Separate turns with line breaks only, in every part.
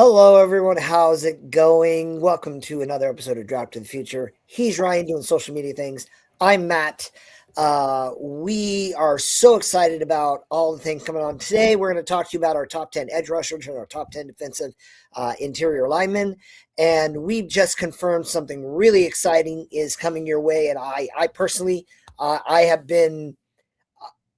Hello, everyone. How's it going? Welcome to another episode of Drop to the Future. He's Ryan doing social media things. I'm Matt. We are so excited about all the things coming on today. We're going to talk to you about our top 10 edge rushers and our top 10 defensive interior linemen. And we've just confirmed something really exciting is coming your way. And I personally, I've been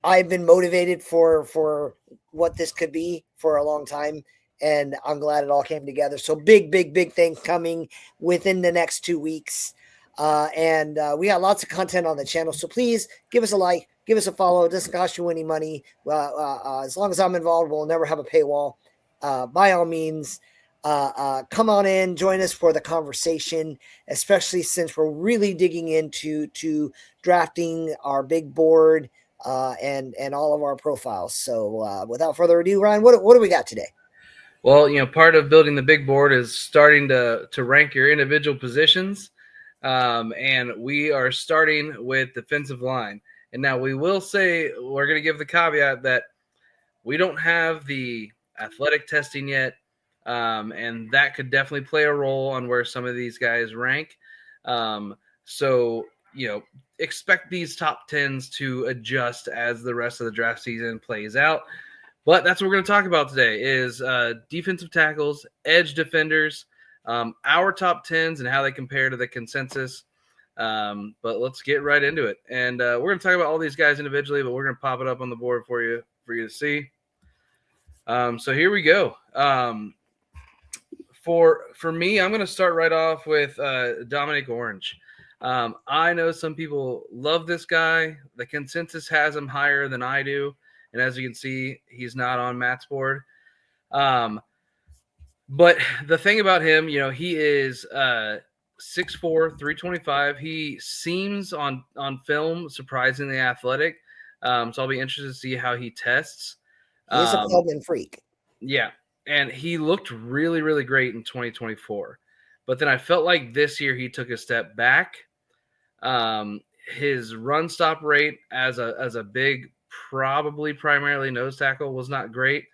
motivated for what this could be for a long time, and I'm glad it all came together. So big thing coming within the next 2 weeks, and we got lots of content on the channel. So please give us a like, give us a follow. It doesn't cost you any money. As long as I'm involved, we'll never have a paywall. By all means. Come on in, join us for the conversation, especially since we're really digging into drafting our big board and all of our profiles. So without further ado, Ryan, what do we got today?
Well, part of building the big board is starting to rank your individual positions, and we are starting with defensive line. And now we will say we're going to give the caveat that we don't have the athletic testing yet, and that could definitely play a role on where some of these guys rank. So expect these top tens to adjust as the rest of the draft season plays out. But that's what we're going to talk about today is defensive tackles, edge defenders, our top tens and how they compare to the consensus. But let's get right into it. And we're going to talk about all these guys individually, but we're going to pop it up on the board for you to see. So here we go. For me, I'm going to start right off with Dominic Orange. I know some people love this guy. The consensus has him higher than I do. And as you can see, he's not on Matt's board. But the thing about him, he is 6'4", 325. He seems on film surprisingly athletic. So I'll be interested to see how he tests.
He's a plug-in freak.
Yeah. And he looked really, really great in 2024. But then I felt like this year he took a step back. His run stop rate as a big, probably primarily nose tackle was not great.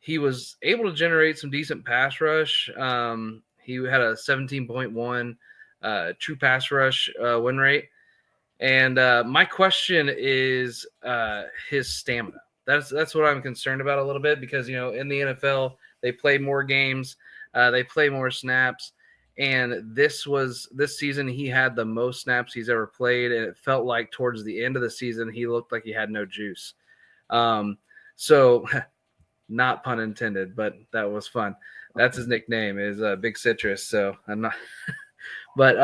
He was able to generate some decent pass rush. He had a 17.1 true pass rush win rate. And my question is his stamina. That's what I'm concerned about a little bit because, in the NFL, they play more games, they play more snaps. And this season, he had the most snaps he's ever played. And it felt like towards the end of the season, he looked like he had no juice. So not pun intended, but that was fun. That's his nickname is Big Citrus. So I'm not, but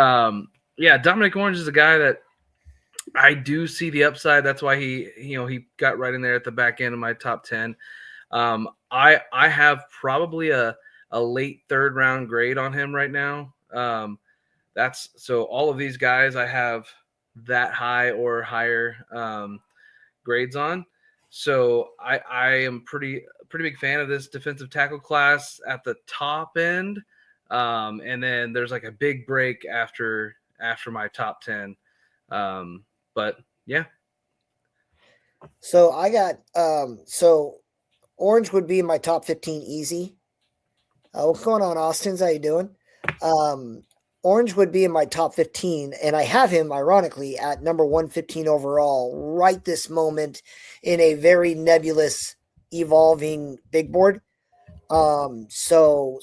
yeah, Dominic Orange is a guy that I do see the upside. That's why he got right in there at the back end of my top 10. I have probably a late third round grade on him right now. That's so all of these guys I have that high or higher grades on. So I am pretty big fan of this defensive tackle class at the top end. And then there's like a big break after my top 10. But yeah.
So I got so Orange would be in my top 15 easy. What's going on, Austin's? How you doing? Orange would be in my top 15, and I have him, ironically, at number 115 overall right this moment in a very nebulous, evolving big board. So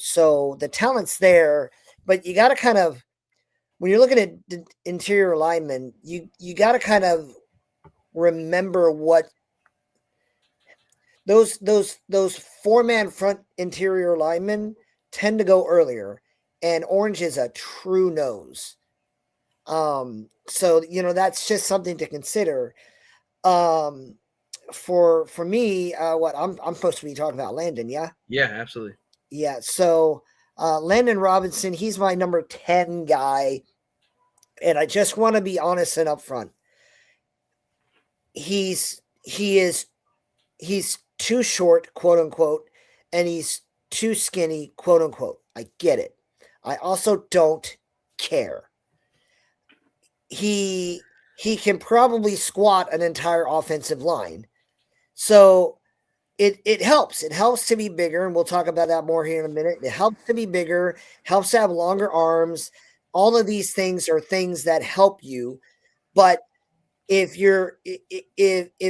the talent's there, but you got to kind of, when you're looking at interior linemen, you got to kind of remember what those 4-man front interior linemen tend to go earlier, and Orange is a true nose. So that's just something to consider. For me, what I'm supposed to be talking about Landon, yeah?
Yeah, absolutely.
Yeah, so Landon Robinson, he's my number 10 guy, and I just want to be honest and upfront. He's too short, quote unquote, and he's too skinny, quote unquote. I get it. I also don't care. He can probably squat an entire offensive line. So it helps. It helps to be bigger, and we'll talk about that more here in a minute. It helps to be bigger, helps to have longer arms. All of these things are things that help you. But if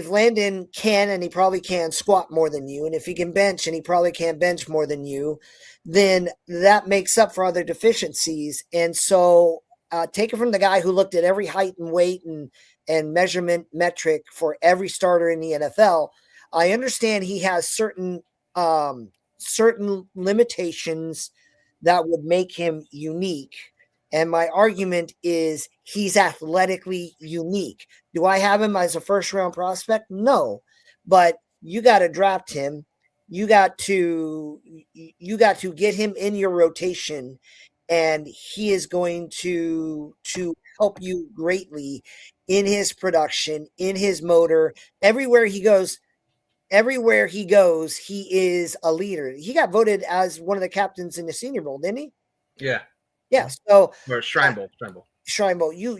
Landon can, and he probably can squat more than you, and if he can bench, and he probably can bench more than you, then that makes up for other deficiencies. And so take it from the guy who looked at every height and weight and measurement metric for every starter in the NFL. I understand he has certain limitations that would make him unique. And my argument is he's athletically unique. Do I have him as a first round prospect? No. But you got to draft him. You got to get him in your rotation, and he is going to help you greatly in his production, in his motor. Everywhere he goes, he is a leader. He got voted as one of the captains in the Senior Bowl, didn't he?
Yeah.
Yeah. So
Or Shrine Bowl.
Shrine Bowl. You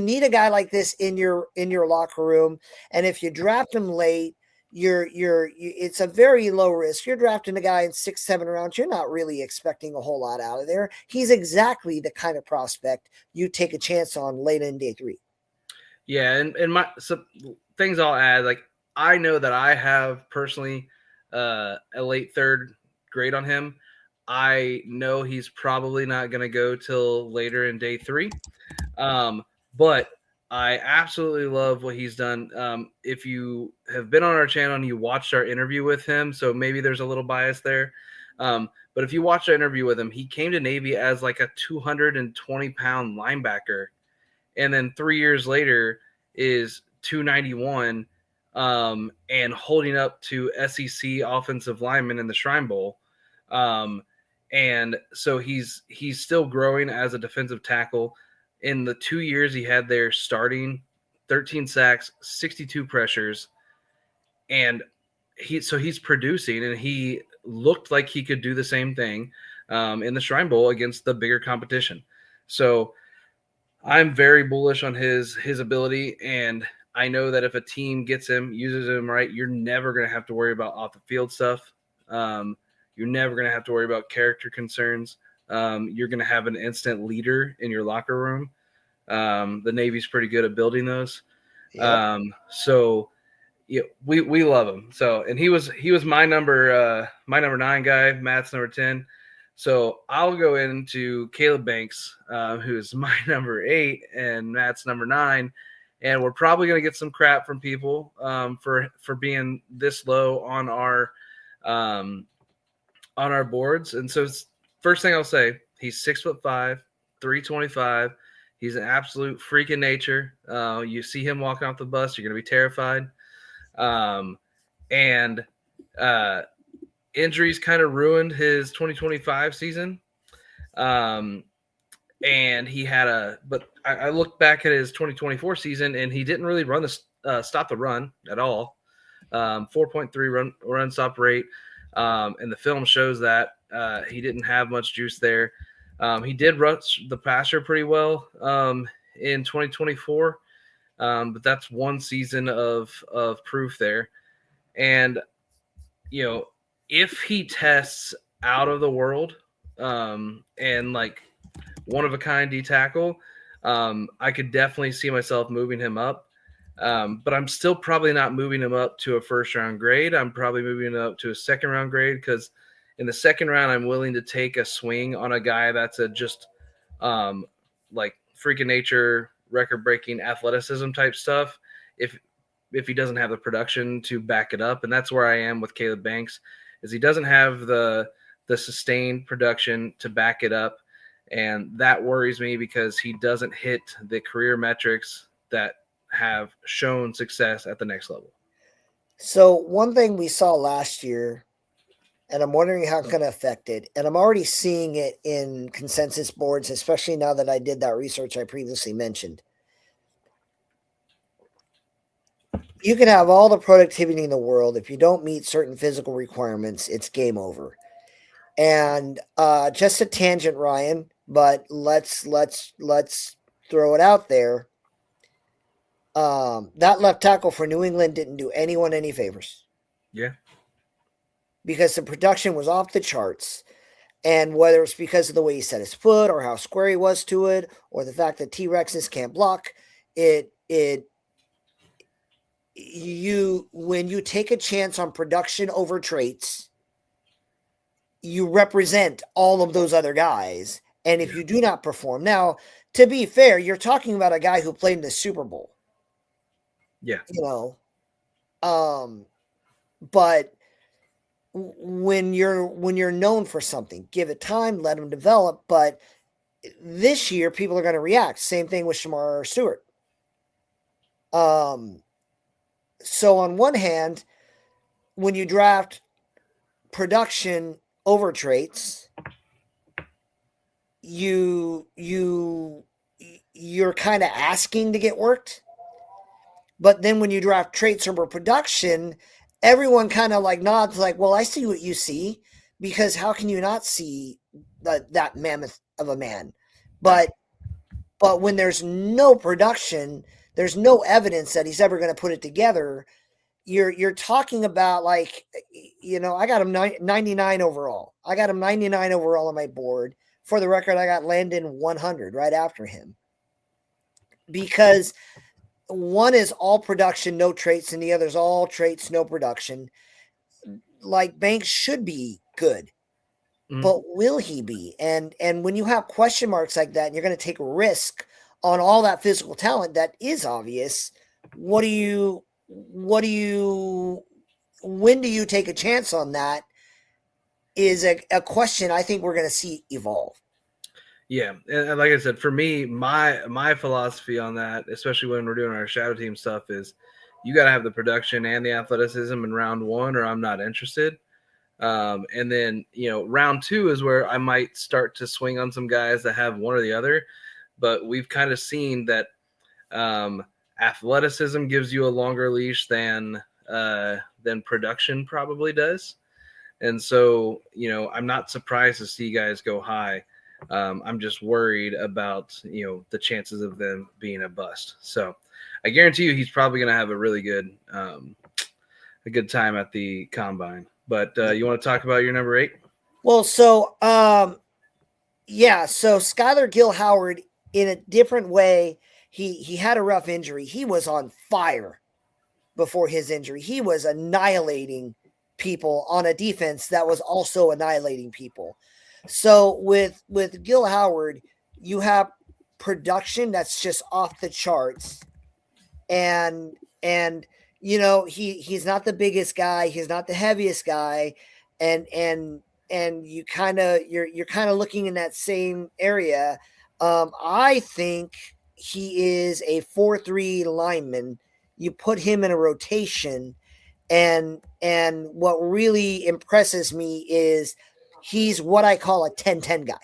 need a guy like this in your locker room. And if you draft him late, it's a very low risk. You're drafting a guy in 6, 7 rounds. You're not really expecting a whole lot out of there. He's exactly the kind of prospect you take a chance on late in day 3.
Yeah, and some things I'll add, like I know that I have personally a late 3rd grade on him. I know he's probably not going to go till later in day 3. But I absolutely love what he's done. If you have been on our channel and you watched our interview with him, so maybe there's a little bias there. But if you watched our interview with him, he came to Navy as like a 220-pound linebacker. And then 3 years later is 291 and holding up to SEC offensive linemen in the Shrine Bowl. And so he's still growing as a defensive tackle. In the 2 years he had there starting, 13 sacks, 62 pressures, and he's producing, and he looked like he could do the same thing in the Shrine Bowl against the bigger competition. So I'm very bullish on his ability, and I know that if a team gets him, uses him right, you're never going to have to worry about off the field stuff. You're never going to have to worry about character concerns. You're going to have an instant leader in your locker room. The Navy's pretty good at building those. Yep. So yeah, we love him. So, and he was my number 9 guy, Matt's number 10. So I'll go into Caleb Banks, who's my number 8 and Matt's number 9. And we're probably going to get some crap from people for being this low on our boards. And so first thing I'll say, he's 6'5", 325. He's an absolute freak in nature. You see him walking off the bus, you're going to be terrified. And injuries kind of ruined his 2025 season. And he had but I looked back at his 2024 season, and he didn't really run stop the run at all. 4.3 run stop rate. And the film shows that he didn't have much juice there. He did rush the passer pretty well in 2024, but that's one season of proof there. And if he tests out of the world and like one of a kind D tackle, I could definitely see myself moving him up. But I'm still probably not moving him up to a first round grade. I'm probably moving him up to a second round grade, because in the second round, I'm willing to take a swing on a guy that's just like freaking nature, record breaking athleticism type stuff. If he doesn't have the production to back it up, and that's where I am with Caleb Banks, is he doesn't have the sustained production to back it up. And that worries me, because he doesn't hit the career metrics that have shown success at the next level.
So one thing we saw last year, and I'm wondering how it's going to affect it, and I'm already seeing it in consensus boards, especially now that I did that research I previously mentioned. You can have all the productivity in the world. If you don't meet certain physical requirements, it's game over. And just a tangent, Ryan, but let's throw it out there. That left tackle for New England didn't do anyone any favors.
Yeah.
Because the production was off the charts. And whether it's because of the way he set his foot or how square he was to it, or the fact that T-Rexes can't block, when you take a chance on production over traits, you represent all of those other guys. And if you do not perform, now, to be fair, you're talking about a guy who played in the Super Bowl.
Yeah.
But when you're known for something, give it time, let them develop. But this year, people are going to react. Same thing with Shamar Stewart. So on one hand, when you draft production over traits, you're kind of asking to get worked. But then when you draft traits over production, everyone kind of like nods like, well, I see what you see, because how can you not see that mammoth of a man? But when there's no production, there's no evidence that he's ever going to put it together. You're talking about, like, I got him 99 overall. I got him 99 overall on my board. For the record, I got Landon 100 right after him, because one is all production, no traits, and the other's all traits, no production. Like, Banks should be good, but will he be? And when you have question marks like that, and you're going to take a risk on all that physical talent that is obvious, when do you take a chance on that is a question I think we're going to see evolve.
Yeah, and like I said, for me, my philosophy on that, especially when we're doing our shadow team stuff, is you got to have the production and the athleticism in round one, or I'm not interested. And then, round two is where I might start to swing on some guys that have one or the other. But we've kind of seen that athleticism gives you a longer leash than production probably does. And so, I'm not surprised to see guys go high. I'm just worried about, the chances of them being a bust. So I guarantee you he's probably going to have a really good time at the combine. But you want to talk about your number 8?
Well, so Skylar Gill Howard, in a different way, he had a rough injury. He was on fire before his injury. He was annihilating people on a defense that was also annihilating people. So with Gill Howard, you have production that's just off the charts, and he's not the biggest guy, he's not the heaviest guy, and you're kind of looking in that same area. I think he is a 4-3 lineman. You put him in a rotation, and what really impresses me is he's what I call a 10-10 guy.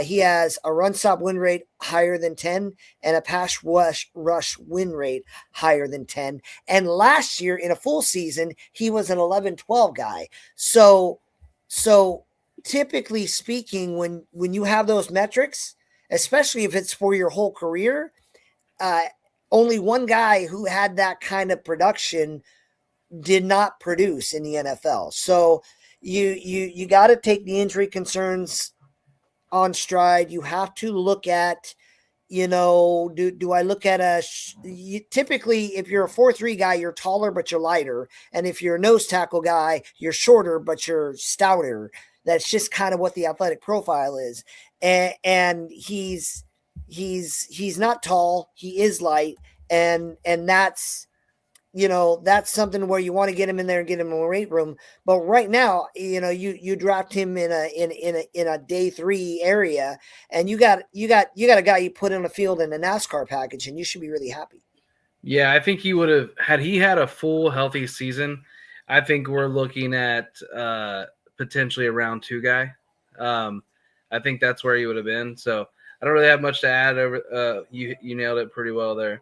He has a run stop win rate higher than 10 and a pass rush win rate higher than 10. And last year in a full season, he was an 11-12 guy. So typically speaking, when you have those metrics, especially if it's for your whole career, only one guy who had that kind of production did not produce in the NFL. So you got to take the injury concerns on stride. You have to look at, do I look at typically if you're a 4-3 guy, you're taller, but you're lighter. And if you're a nose tackle guy, you're shorter, but you're stouter. That's just kind of what the athletic profile is. And he's not tall. He is light. And that's, that's something where you want to get him in there and get him in the weight room. But right now, you dropped him in a day 3 area, and you got a guy you put in the field in a NASCAR package, and you should be really happy.
Yeah, I think he would have, had he had a full healthy season, I think we're looking at potentially a round 2 guy. I think that's where he would have been. So I don't really have much to add over. You nailed it pretty well there.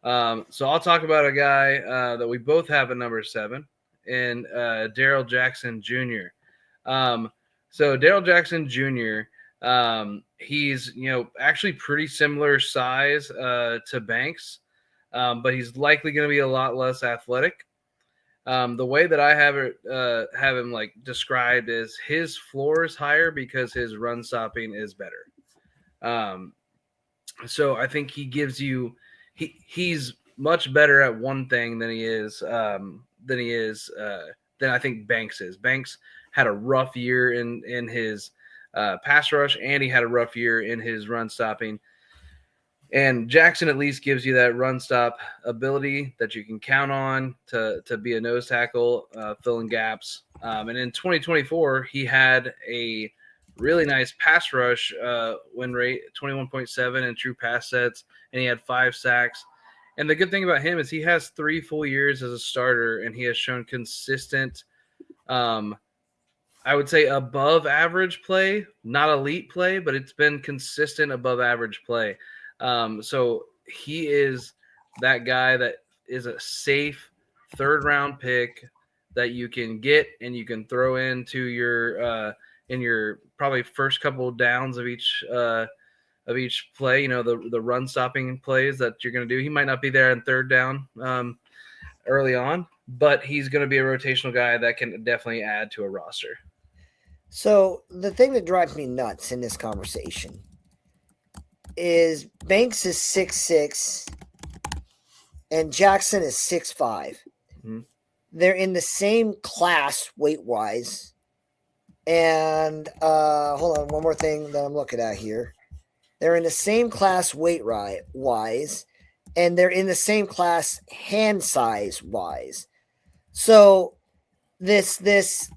So I'll talk about a guy that we both have at number 7, and Darrell Jackson Jr. So Darrell Jackson Jr., he's, actually pretty similar size to Banks, but he's likely going to be a lot less athletic. The way that I have him like described is his floor is higher because his run stopping is better. Um, so I think he gives you he's much better at one thing than he is than I think Banks is. Banks had a rough year in his pass rush, and he had a rough year in his run stopping. And Jackson at least gives you that run stop ability that you can count on to be a nose tackle, filling gaps. And in 2024, he had a really nice pass rush win rate, 21.7 in true pass sets, and he had 5 sacks. And the good thing about him is he has 3 full years as a starter, and he has shown consistent, I would say above average play, not elite play, but it's been consistent above average play. So he is that guy that is a safe 3rd round pick that you can get and you can throw into your in your probably first couple of downs of each play. You know, the run stopping plays that you're going to do. He might not be there in 3rd down early on, but he's going to be a rotational guy that can definitely add to a roster.
So the thing that drives me nuts in this conversation is Banks is 6'6", and Jackson is 6'5".
Mhm.
They're in the same class weight-wise. And hold on, one more thing that I'm looking at here. They're in the same class weight-wise, and they're in the same class hand size-wise. So this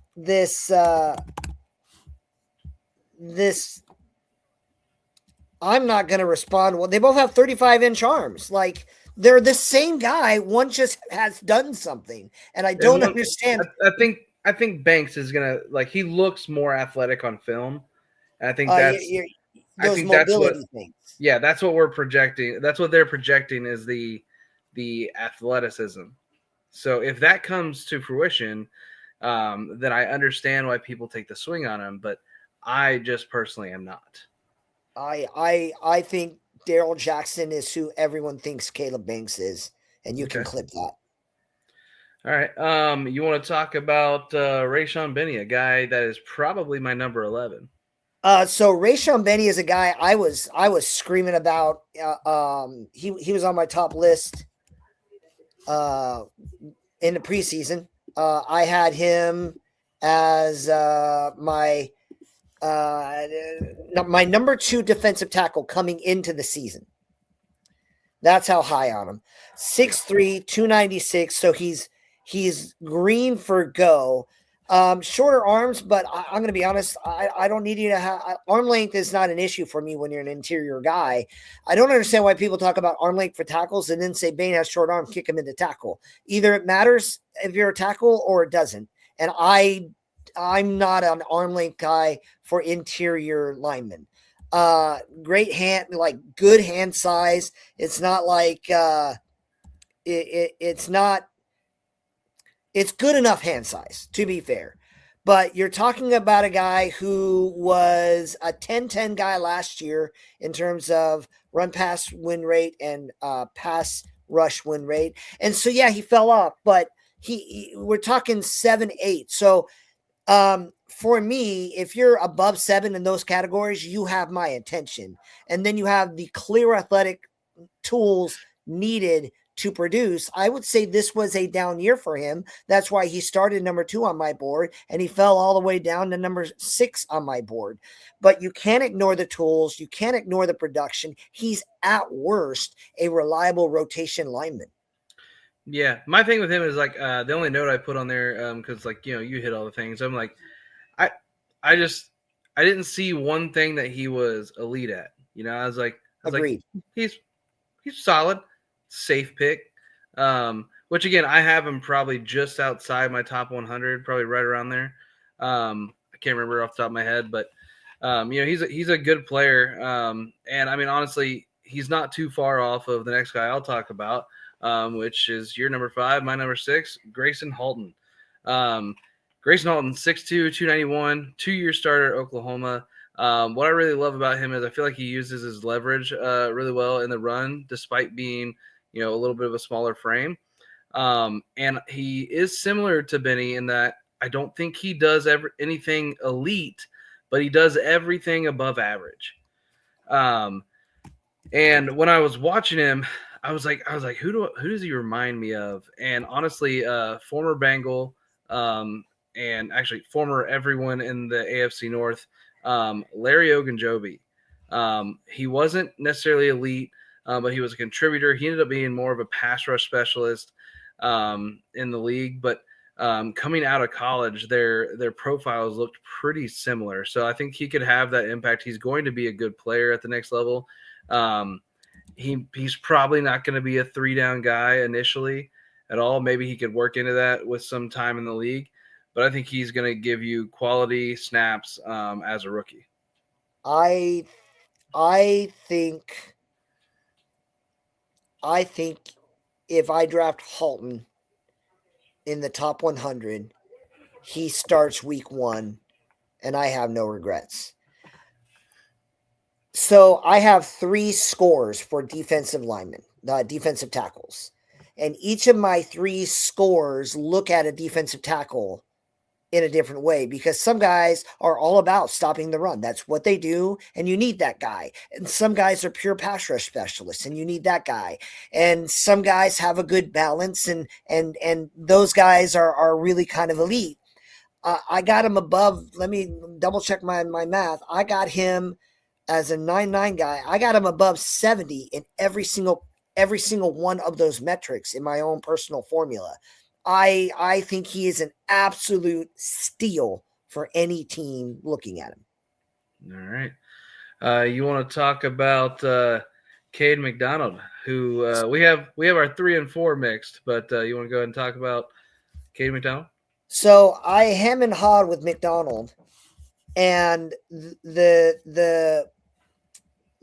I'm not going to respond. Well, they both have 35-inch arms. Like, they're the same guy. One just has done something, and I don't understand.
I think Banks is gonna he looks more athletic on film. And I think
those mobility things.
Yeah, that's what we're projecting. That's what they're projecting is the athleticism. So if that comes to fruition, then I understand why people take the swing on him. But I just personally am not.
I think Darrell Jackson is who everyone thinks Caleb Banks is, and you can clip that.
All right. You want to talk about Rayshon Benny, a guy that is probably my number 11.
So Rayshon Benny is a guy I was screaming about. He was on my top list in the preseason. I had him as my number 2 defensive tackle coming into the season. That's how high on him. 6'3", 296. So he's green for go. Shorter arms, but I'm going to be honest. I don't need you to have arm length is not an issue for me when you're an interior guy. I don't understand why people talk about arm length for tackles and then say Bane has short arm, kick him into tackle. Either it matters if you're a tackle or it doesn't. And I'm not an arm length guy for interior linemen. Great hand, like good hand size. It's not like it's good enough hand size, to be fair. But you're talking about a guy who was a 10-10 guy last year in terms of run pass win rate and pass rush win rate. And so, yeah, he fell off, but we're talking 7-8. So for me, if you're above 7 in those categories, you have my attention. And then you have the clear athletic tools needed to produce. I would say this was a down year for him. That's why he started number 2 on my board and he fell all the way down to number 6 on my board. But you can't ignore the tools. You can't ignore the production. He's at worst a reliable rotation lineman.
Yeah, my thing with him is the only note I put on there because you hit all the things. I'm like, I didn't see one thing that he was elite at. I was
Agreed.
He's solid, safe pick. Which again, I have him probably just outside my top 100, probably right around there. I can't remember off the top of my head, but he's a good player. And I mean, honestly, he's not too far off of the next guy I'll talk about. Which is your number 5, my number 6, Grayson Halton. Grayson Halton, 6'2", 291, 2-year starter at Oklahoma. What I really love about him is I feel like he uses his leverage really well in the run, despite being, a little bit of a smaller frame. And he is similar to Benny in that I don't think he does anything elite, but he does everything above average. And when I was watching him, I was like, who does he remind me of? And honestly, former Bengal, and actually former everyone in the AFC North, Larry Ogunjobi. He wasn't necessarily elite, but he was a contributor. He ended up being more of a pass rush specialist in the league, but coming out of college, their profiles looked pretty similar. So I think he could have that impact. He's going to be a good player at the next level. He's probably not going to be a 3-down guy initially at all. Maybe he could work into that with some time in the league, but I think he's going to give you quality snaps as a rookie.
I think if I draft Halton in the top 100, he starts week 1, and I have no regrets. So I have 3 scores for defensive linemen, defensive tackles. And each of my 3 scores look at a defensive tackle in a different way, because some guys are all about stopping the run. That's what they do, and you need that guy. And some guys are pure pass rush specialists, and you need that guy. And some guys have a good balance, and those guys are really kind of elite. I got him above. Let me double check my math. I got him as a 9-9 guy. I got him above 70 in every single one of those metrics in my own personal formula. I think he is an absolute steal for any team looking at him.
All right. You want to talk about Cade McDonald, who we have our 3 and 4 mixed, but you want to go ahead and talk about Cade McDonald?
So I hem and hawed with McDonald, and the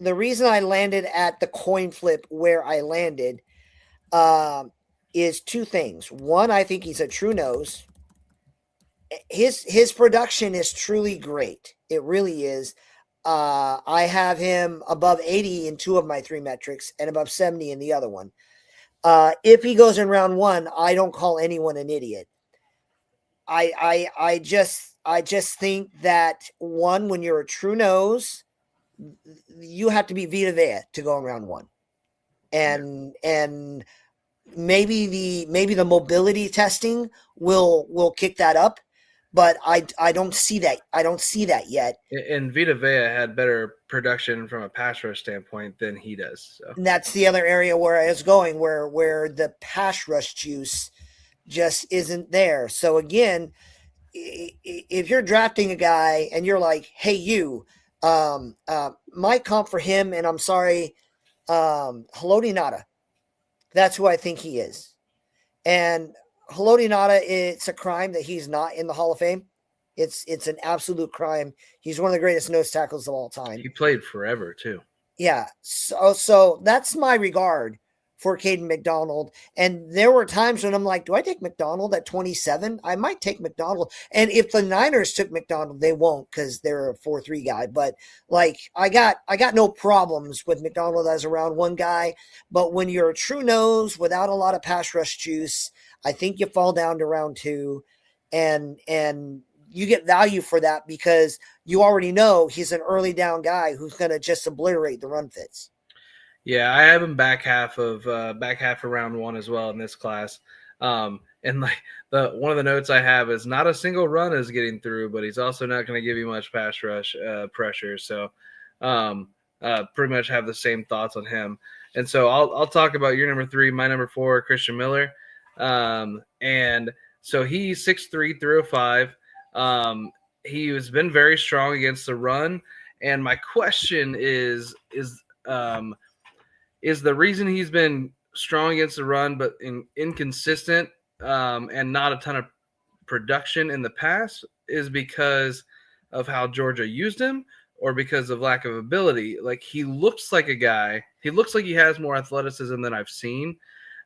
reason I landed at the coin flip where I landed is 2 things. One, I think he's a true nose. His production is truly great. It really is. I have him above 80 in 2 of my 3 metrics and above 70 in the other one. If he goes in round 1, I don't call anyone an idiot. I just think that, one, when you're a true nose, you have to be Vita Vea to go in round 1. And maybe the mobility testing will kick that up, but I don't see that. I don't see that yet.
And Vita Vea had better production from a pass rush standpoint than he does. So.
And that's the other area where I was going, where the pass rush juice just isn't there. So again, if you're drafting a guy and you're like, hey, you, my comp for him, and I'm sorry, Haloti Ngata. That's who I think he is. And Haloti Ngata, it's a crime that he's not in the Hall of Fame. It's an absolute crime. He's one of the greatest nose tackles of all time.
He played forever too.
Yeah. So that's my regard for Caden McDonald. And there were times when I'm like, do I take McDonald at 27? I might take McDonald. And if the Niners took McDonald, they won't, because they're a 4-3 guy. But like, I got no problems with McDonald as a round 1 guy. But when you're a true nose without a lot of pass rush juice, I think you fall down to round 2, and you get value for that because you already know he's an early down guy who's going to just obliterate the run fits.
Yeah, I have him back half of round 1 as well in this class. And like one of the notes I have is not a single run is getting through, but he's also not going to give you much pass rush pressure. So pretty much have the same thoughts on him. And so I'll talk about your number 3, my number 4, Christian Miller. And so he's 6'3", 305. He has been very strong against the run. And my question is the reason he's been strong against the run but inconsistent and not a ton of production in the pass is because of how Georgia used him or because of lack of ability? Like, he looks like he has more athleticism than I've seen.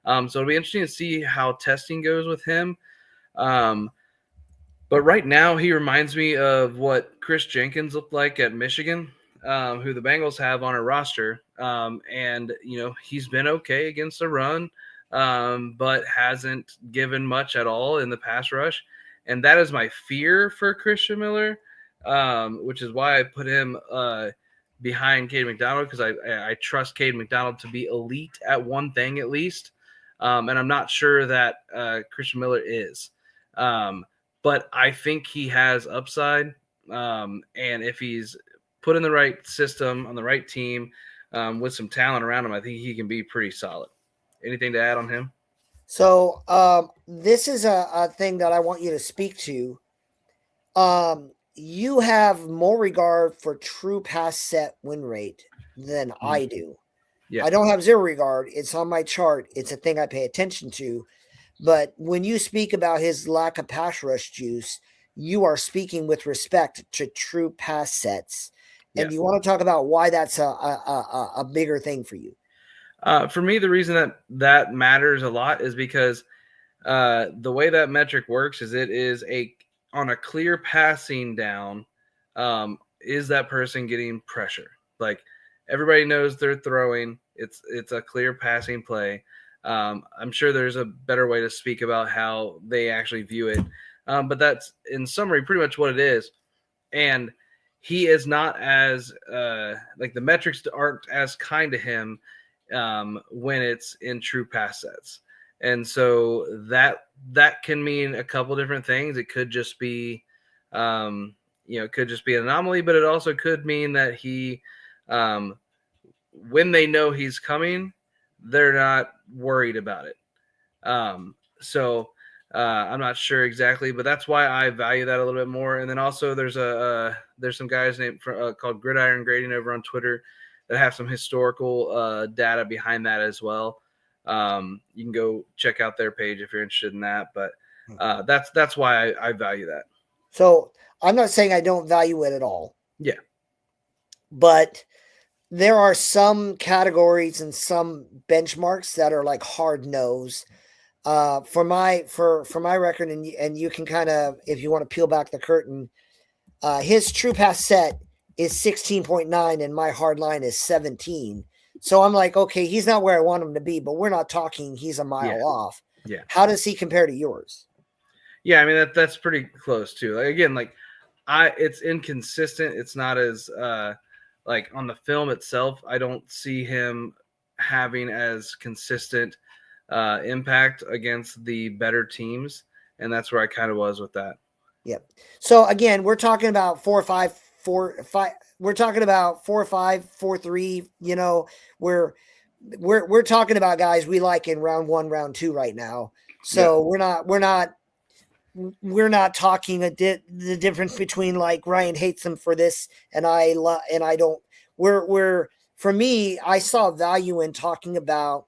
So it'll be interesting to see how testing goes with him. But right now he reminds me of what Chris Jenkins looked like at Michigan, who the Bengals have on a roster. And, he's been okay against the run. but hasn't given much at all in the pass rush. And that is my fear for Christian Miller, which is why I put him behind Cade McDonald, because I trust Cade McDonald to be elite at one thing at least. And I'm not sure that Christian Miller is. But I think he has upside. And if he's put in the right system, on the right team, with some talent around him, I think he can be pretty solid. Anything to add on him?
So this is a thing that I want you to speak to. You have more regard for true pass set win rate than I do.
Yeah.
I don't have zero regard. It's on my chart. It's a thing I pay attention to. But when you speak about his lack of pass rush juice, you are speaking with respect to true pass sets. And you want to talk about why that's a bigger thing for you.
For me, the reason that matters a lot is because the way that metric works is it is on a clear passing down, is that person getting pressure? Like, everybody knows they're throwing. It's a clear passing play. I'm sure there's a better way to speak about how they actually view it. But that's, in summary, pretty much what it is. And he is not as like, the metrics aren't as kind to him when it's in true pass sets. And so that can mean a couple different things. It could just be, it could just be an anomaly, but it also could mean that he, when they know he's coming, they're not worried about it. So I'm not sure exactly, but that's why I value that a little bit more. And then also there's some guys named called Gridiron Grading over on Twitter that have some historical data behind that as well. You can go check out their page if you're interested in that, but that's why I value that.
So I'm not saying I don't value it at all.
Yeah.
But there are some categories and some benchmarks that are like hard nose. For my record, and you can kind of, if you want to peel back the curtain, his true pass set is 16.9 and my hard line is 17. So I'm like, okay, he's not where I want him to be, but we're not talking he's a mile off.
Yeah.
How does he compare to yours?
Yeah, I mean that's pretty close too. Like, again, like it's inconsistent. It's not as like on the film itself, I don't see him having as consistent impact against the better teams, and that's where I kind of was with that.
Yep. So again, we're talking about 4-5. We're talking about 4-5, 4-3. You know, we're talking about guys we like in round 1, round 2 right now. So we're not talking the difference between like Ryan hates them for this and I don't. We're for me, I saw value in talking about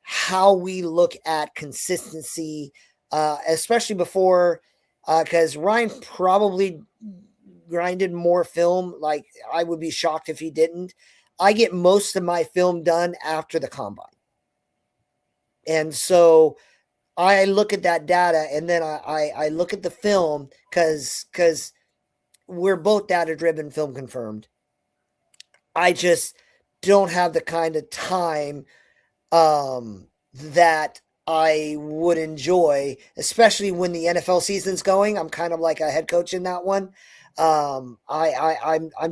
how we look at consistency, especially before, because Ryan probably grinded more film. Like, I would be shocked if he didn't. I get most of my film done after the combine. And so I look at that data and then I look at the film because we're both data-driven, film confirmed. I just don't have the kind of time that I would enjoy, especially when the NFL season's going. I'm kind of like a head coach in that one. I'm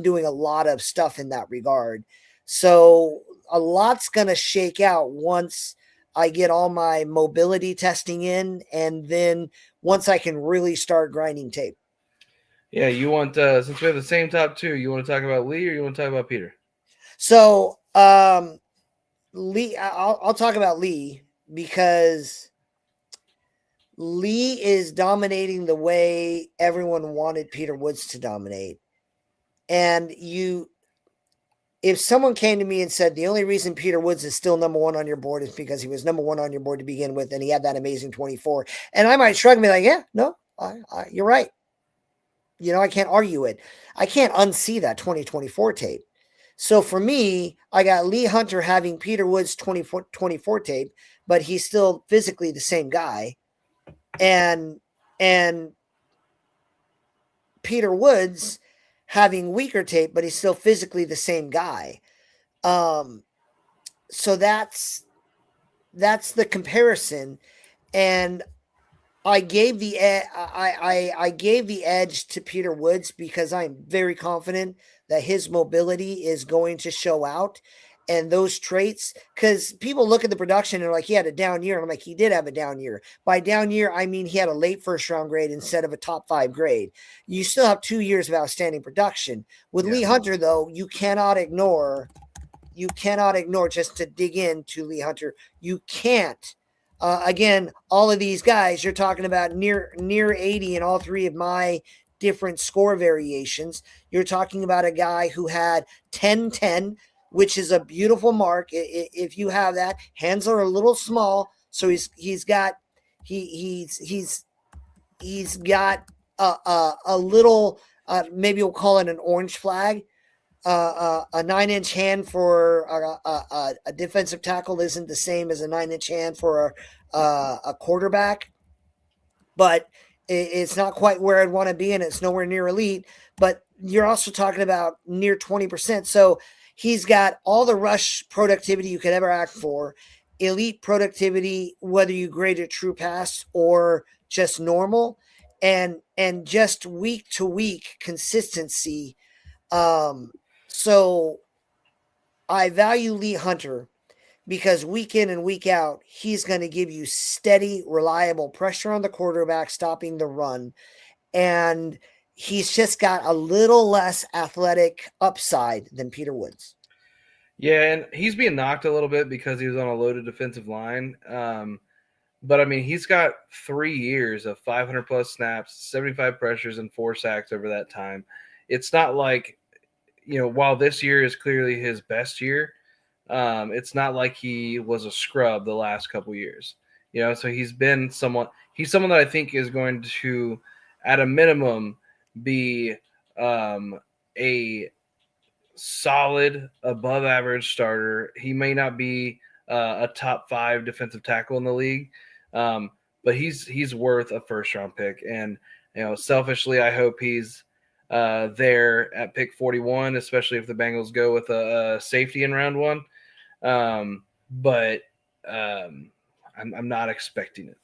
doing a lot of stuff in that regard. So a lot's going to shake out once I get all my mobility testing in, and then once I can really start grinding tape.
Yeah, you want since we have the same top 2, you want to talk about Lee or you want to talk about Peter?
So Lee, I'll talk about Lee because Lee is dominating the way everyone wanted Peter Woods to dominate. And if someone came to me and said, the only reason Peter Woods is still number 1 on your board is because he was number 1 on your board to begin with, and he had that amazing 24. And I might shrug and be like, yeah, no, you're right. You know, I can't argue it. I can't unsee that 2024 tape. So for me, I got Lee Hunter having Peter Woods 24 tape, but he's still physically the same guy. And Peter Woods having weaker tape, but he's still physically the same guy. So that's that's the comparison, and I gave the I gave the edge to Peter Woods because I'm very confident that his mobility is going to show out, and those traits. Because people look at the production and are like, he had a down year. And I'm like, he did have a down year. By down year, I mean he had a late first round grade instead of a top 5 grade. You still have 2 years of outstanding production. With Lee Hunter, though, you cannot ignore. You cannot ignore, just to dig into Lee Hunter. You can't. Again, all of these guys, you're talking about near 80 in all three of my different score variations. You're talking about a guy who had 10-10, which is a beautiful mark. If you have that, hands are a little small, so he's got a little, maybe we'll call it an orange flag. A 9-inch hand for a defensive tackle isn't the same as a 9-inch hand for a quarterback, but it's not quite where I'd want to be, and it's nowhere near elite. But you're also talking about near 20%. So he's got all the rush productivity you could ever ask for, elite productivity, whether you grade it true pass or just normal, and just week to week consistency. So I value Lee Hunter because week in and week out, he's going to give you steady, reliable pressure on the quarterback, stopping the run. And he's just got a little less athletic upside than Peter Woods.
Yeah, and he's being knocked a little bit because he was on a loaded defensive line. But I mean, he's got 3 years of 500 plus snaps, 75 pressures, and 4 sacks over that time. It's not like, while this year is clearly his best year, it's not like he was a scrub the last couple years. So he's someone that I think is going to, at a minimum, be a solid, above average starter. He may not be a top 5 defensive tackle in the league, but he's worth a first round pick. And selfishly, I hope he's there at pick 41, especially if the Bengals go with a safety in round 1. But I'm not expecting it.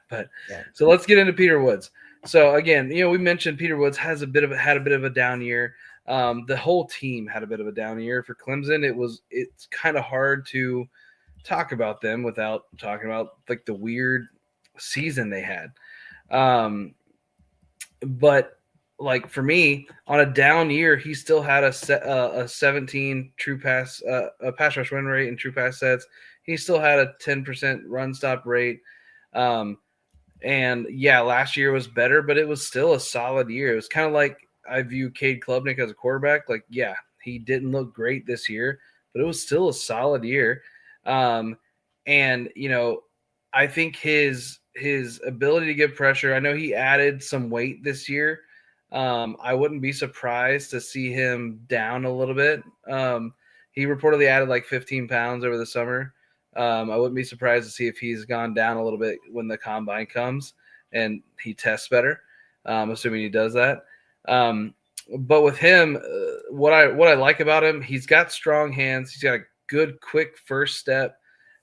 But yeah. So let's get into Peter Woods. So again, we mentioned Peter Woods had a bit of a down year. The whole team had a bit of a down year for Clemson. It's kind of hard to talk about them without talking about like the weird season they had. But like for me, on a down year, he still had a 17 true pass, a pass rush win rate and true pass sets. He still had a 10% run stop rate. And yeah, last year was better, but it was still a solid year. It was kind of like I view Cade Klubnik as a quarterback. Like, yeah, he didn't look great this year, but it was still a solid year. And I think his ability to give pressure. I know he added some weight this year. I wouldn't be surprised to see him down a little bit. He reportedly added like 15 pounds over the summer. I wouldn't be surprised to see if he's gone down a little bit when the combine comes and he tests better, assuming he does that. But with him, what I like about him, he's got strong hands. He's got a good, quick first step.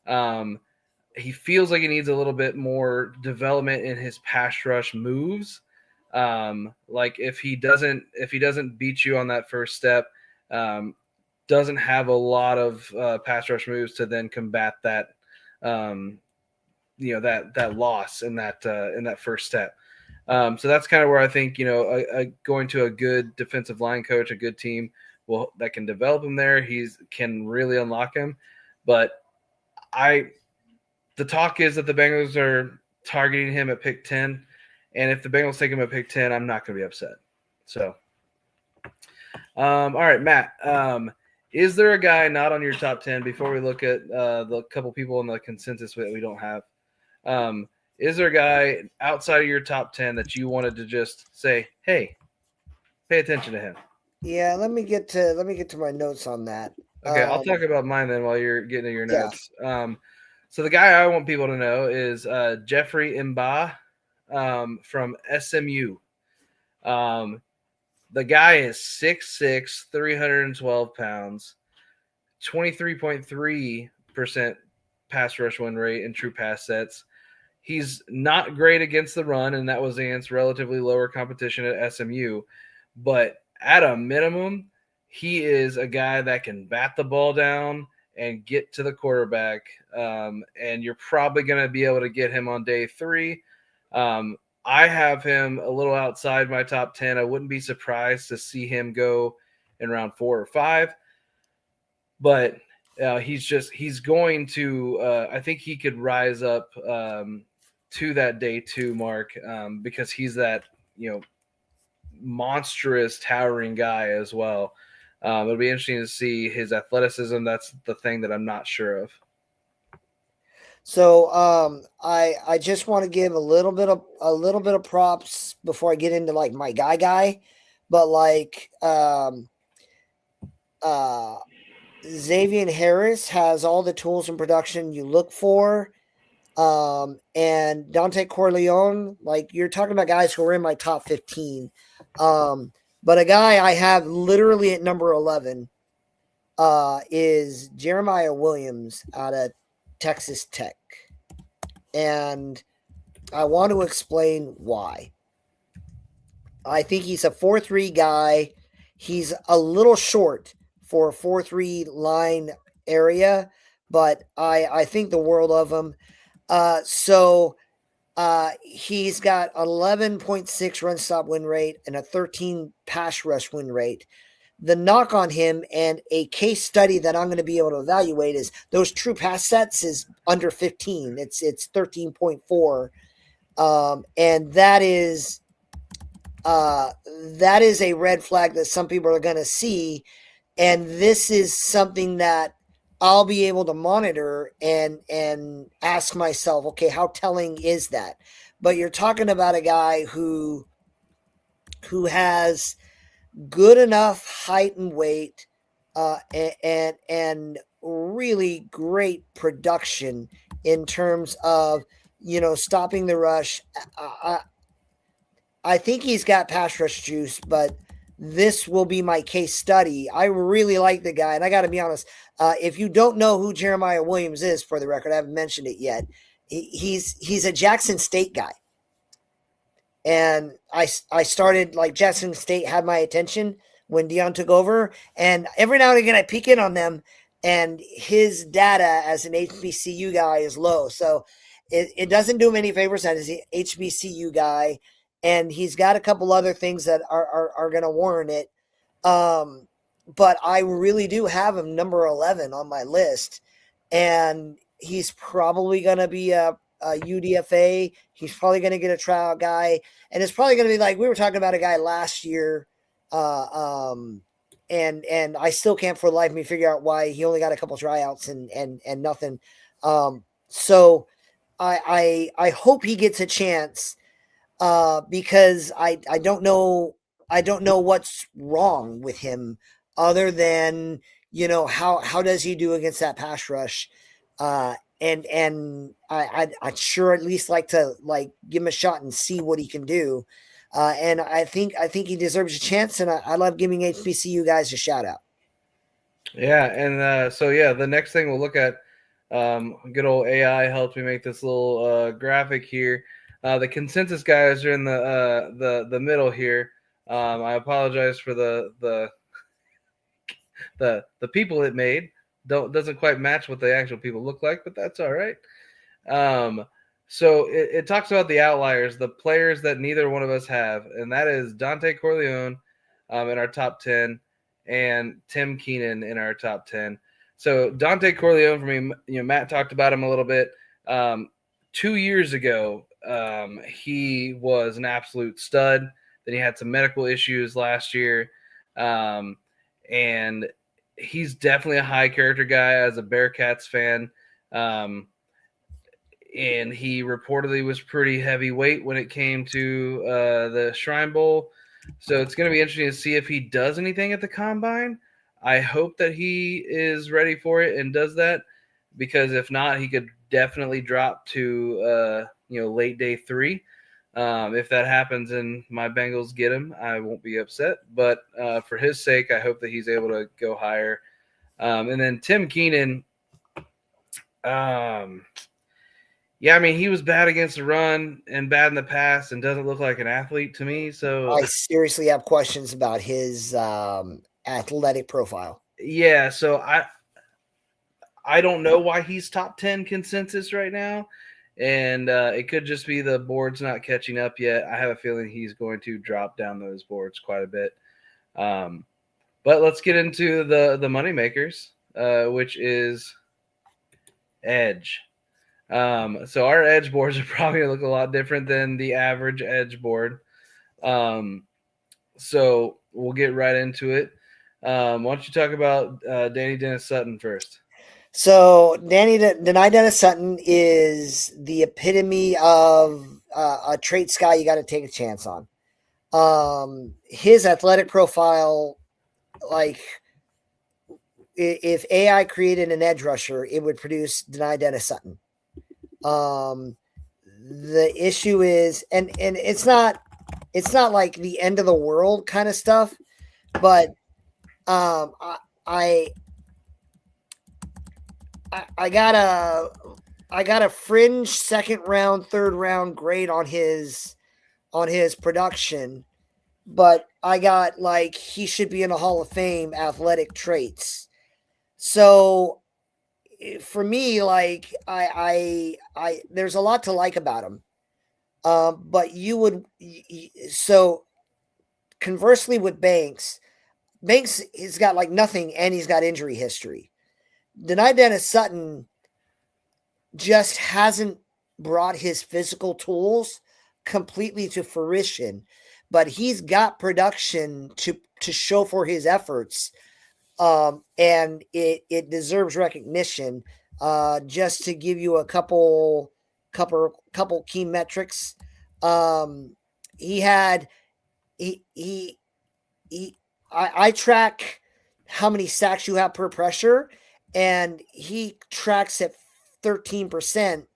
He feels like he needs a little bit more development in his pass rush moves. Like if he doesn't beat you on that first step, doesn't have a lot of pass rush moves to then combat that, that loss in that first step. So that's kind of where I think, going to a good defensive line coach, a good team that can develop him there, can really unlock him. But the talk is that the Bengals are targeting him at pick 10. And if the Bengals take him at pick 10, I'm not going to be upset. So, all right, Matt, is there a guy not on your top 10 before we look at the couple people in the consensus that we don't have? Is there a guy outside of your top 10 that you wanted to just say, hey, pay attention to him?
Yeah, let me get to my notes on that.
Okay, I'll talk about mine then while you're getting to your notes. Yeah. So the guy I want people to know is Jeffrey M'ba from SMU. The guy is 6'6", 312 pounds, 23.3% pass rush win rate and true pass sets. He's not great against the run, and that was against relatively lower competition at SMU. But at a minimum, he is a guy that can bat the ball down and get to the quarterback. And you're probably going to be able to get him on day 3. I have him a little outside my top 10. I wouldn't be surprised to see him go in round 4 or 5. But he's going to, I think he could rise up to that day 2 mark because he's that, monstrous towering guy as well. It'll be interesting to see his athleticism. That's the thing that I'm not sure of.
So I just want to give a little bit of props before I get into like my guy, but like Xavier Harris has all the tools and production you look for. And Dante Corleone, like you're talking about guys who are in my top 15. But a guy I have literally at number 11 is Jeremiah Williams out of Texas Tech. And I want to explain why. I think he's a 4-3 guy. He's a little short for a 4-3 line area, but I think the world of him. So he's got 11.6 run stop win rate and a 13 pass rush win rate. The knock on him and a case study that I'm going to be able to evaluate is those true pass sets is under 15. It's 13.4. And that is a red flag that some people are going to see. And this is something that I'll be able to monitor and ask myself, okay, how telling is that? But you're talking about a guy who has good enough height and weight, and really great production in terms of, stopping the rush. I think he's got pass rush juice, but this will be my case study. I really like the guy, and I got to be honest. If you don't know who Jeremiah Williams is, for the record, I haven't mentioned it yet. He's a Jackson State guy, and I started like Jackson State had my attention when Deion took over, and every now and again I peek in on them, and his data as an HBCU guy is low, so it doesn't do him any favors as an HBCU guy. And he's got a couple other things that are going to warrant it. But I really do have him number 11 on my list. And he's probably going to be a UDFA. He's probably going to get a tryout guy. And it's probably going to be like, we were talking about a guy last year. And I still can't for the life of me figure out why he only got a couple tryouts and nothing. So I hope he gets a chance. Because I don't know what's wrong with him other than, how does he do against that pass rush? And I'd sure at least like to give him a shot and see what he can do. And I think he deserves a chance, and I love giving HBCU guys a shout out.
Yeah. And so the next thing we'll look at, good old AI helped me make this little graphic here. The consensus guys are in the middle here. I apologize for the people it made. Doesn't quite match what the actual people look like, but that's all right. So it talks about the outliers, the players that neither one of us have, and that is Dante Corleone in our top 10 and Tim Keenan in our top 10. So Dante Corleone, for me, Matt talked about him a little bit. 2 years ago, he was an absolute stud. Then he had some medical issues last year. And he's definitely a high character guy as a Bearcats fan. And he reportedly was pretty heavyweight when it came to the Shrine Bowl. So it's going to be interesting to see if he does anything at the Combine. I hope that he is ready for it and does that, because if not, he could definitely drop to late day 3. If that happens and my Bengals get him, I won't be upset. But for his sake, I hope that he's able to go higher. And then Tim Keenan, Yeah, I mean, he was bad against the run and bad in the pass and doesn't look like an athlete to me. So,
I seriously have questions about his athletic profile.
yeah, so I don't know why he's top 10 consensus right now. And it could just be the board's not catching up yet. I have a feeling he's going to drop down those boards quite a bit. But let's get into the money makers, which is edge. So our edge boards are probably going to look a lot different than the average edge board. So we'll get right into it. Why don't you talk about Danny Dennis Sutton first?
So Denai Dennis Sutton is the epitome of a traits guy you got to take a chance on. His athletic profile, like if AI created an edge rusher, it would produce Denai Dennis Sutton. The issue is, and it's not like the end of the world kind of stuff, but I got a fringe second round, third round grade on his production, but I got like he should be in a Hall of Fame athletic traits. So for me, like I there's a lot to like about him. But so conversely with Banks he's got like nothing and he's got injury history. Denai Dennis Sutton just hasn't brought his physical tools completely to fruition, but he's got production to show for his efforts. And it deserves recognition. Just to give you a couple key metrics. I track how many sacks you have per pressure, and he tracks at 13%,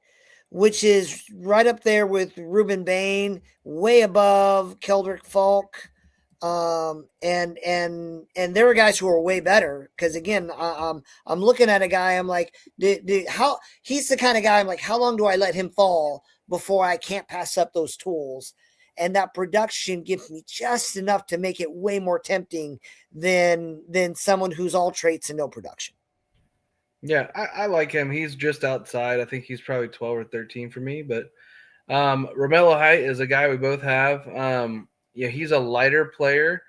which is right up there with Ruben Bain, way above Keldrick Falk. And there are guys who are way better because again, I'm looking at a guy. I'm like, how he's the kind of guy. I'm like, how long do I let him fall before I can't pass up those tools? And that production gives me just enough to make it way more tempting than someone who's all traits and no production.
Yeah, I like him. He's just outside. I think he's probably 12 or 13 for me. But Romello Height is a guy we both have. Yeah, he's a lighter player.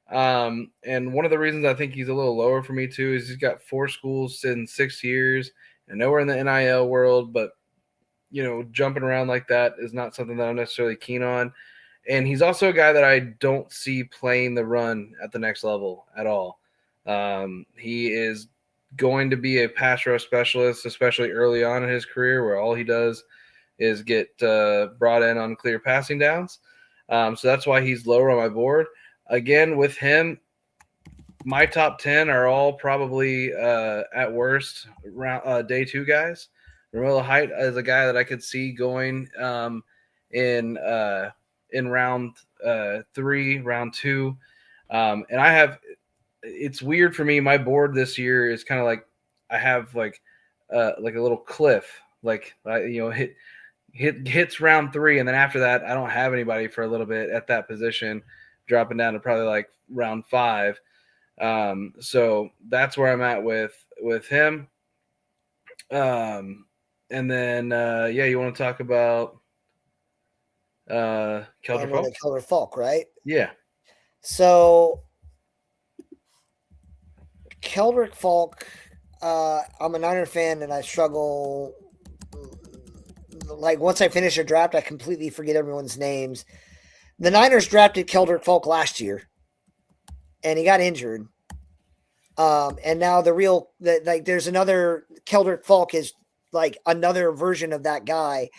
And one of the reasons I think he's a little lower for me too is he's got 4 schools in 6 years and nowhere in the NIL world, but jumping around like that is not something that I'm necessarily keen on. And he's also a guy that I don't see playing the run at the next level at all. He is going to be a pass rush specialist, especially early on in his career, where all he does is get brought in on clear passing downs. So that's why he's lower on my board. Again, with him, my top 10 are all probably at worst day 2 guys. Romello Height is a guy that I could see going in round 3, round 2. And I have – it's weird for me. My board this year is kind of like I have like a little cliff. Like hits round 3, and then after that, I don't have anybody for a little bit at that position, dropping down to probably like round 5. So that's where I'm at with him. And then you want to talk about Keldrick Falk?
Keldrick Falk, right?
Yeah.
So Keldrick Falk, I'm a Niner fan, and I struggle. Like once I finish a draft, I completely forget everyone's names. The Niners drafted Keldrick Falk last year, and he got injured. And now there's another Keldrick Falk is like another version of that guy.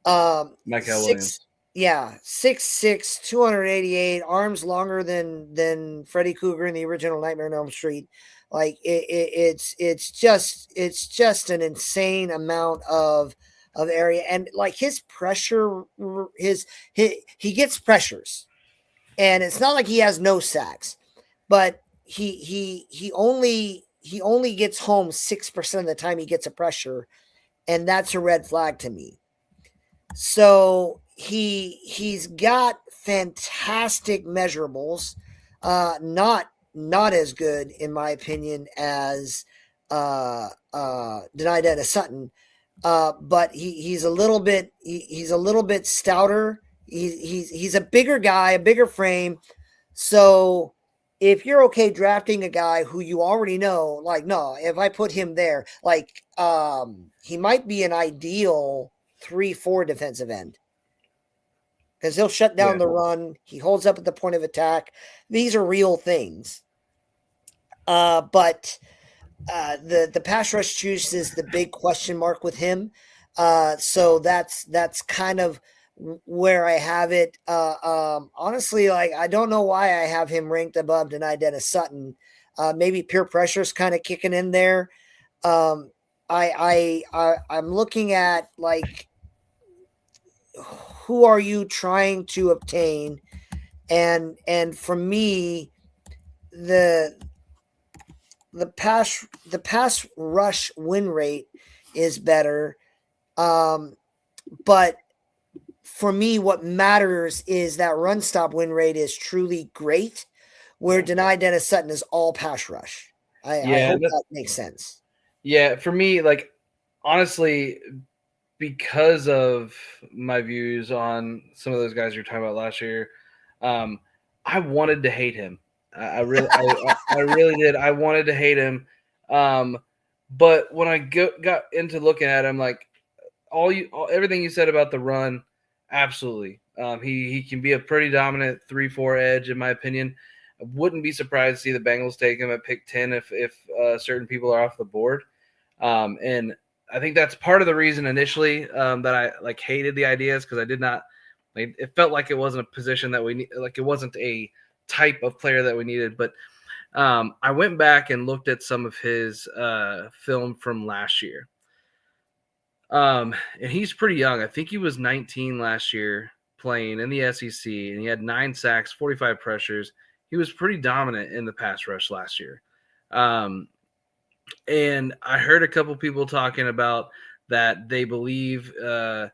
Michael Williams.
Yeah, 6'6", 288, arms longer than Freddy Krueger in the original Nightmare on Elm Street. Like it's just an insane amount of area, and like his pressure, he gets pressures, and it's not like he has no sacks, but he only gets home 6% of the time he gets a pressure. and that's a red flag to me. So he's got fantastic measurables, not as good in my opinion as Deni Dennis Sutton, but he's a little bit he's a little bit stouter. He's a bigger guy, a bigger frame. So if you're okay drafting a guy who you already know, like, no, if I put him there, like, he might be an ideal 3-4 defensive end because he'll shut down the run. He holds up at the point of attack. These are real things. But the pass rush juice is the big question mark with him. So that's kind of where I have it. Honestly, like, I don't know why I have him ranked above Deni Dennis Sutton. Maybe peer pressure is kind of kicking in there. I'm looking at, like, who are you trying to obtain? And for me, the pass rush win rate is better. But for me, what matters is that run stop win rate is truly great, where Deni Dennis Sutton is all pass rush. I hope that makes sense.
Yeah, for me, like, honestly, because of my views on some of those guys you're talking about last year, I wanted to hate him. I really did. I wanted to hate him. But when I got into looking at him, like, everything you said about the run, absolutely. He can be a pretty dominant 3-4 edge, in my opinion. I wouldn't be surprised to see the Bengals take him at pick 10 if certain people are off the board. And I think that's part of the reason initially that I, like, hated the ideas, because I did not, like, it felt like it wasn't a position that we need, like, it wasn't a type of player that we needed. But I went back and looked at some of his film from last year. And he's pretty young. I think he was 19 last year playing in the SEC, and he had 9 sacks, 45 pressures. He was pretty dominant in the pass rush last year. And I heard a couple people talking about that they believe the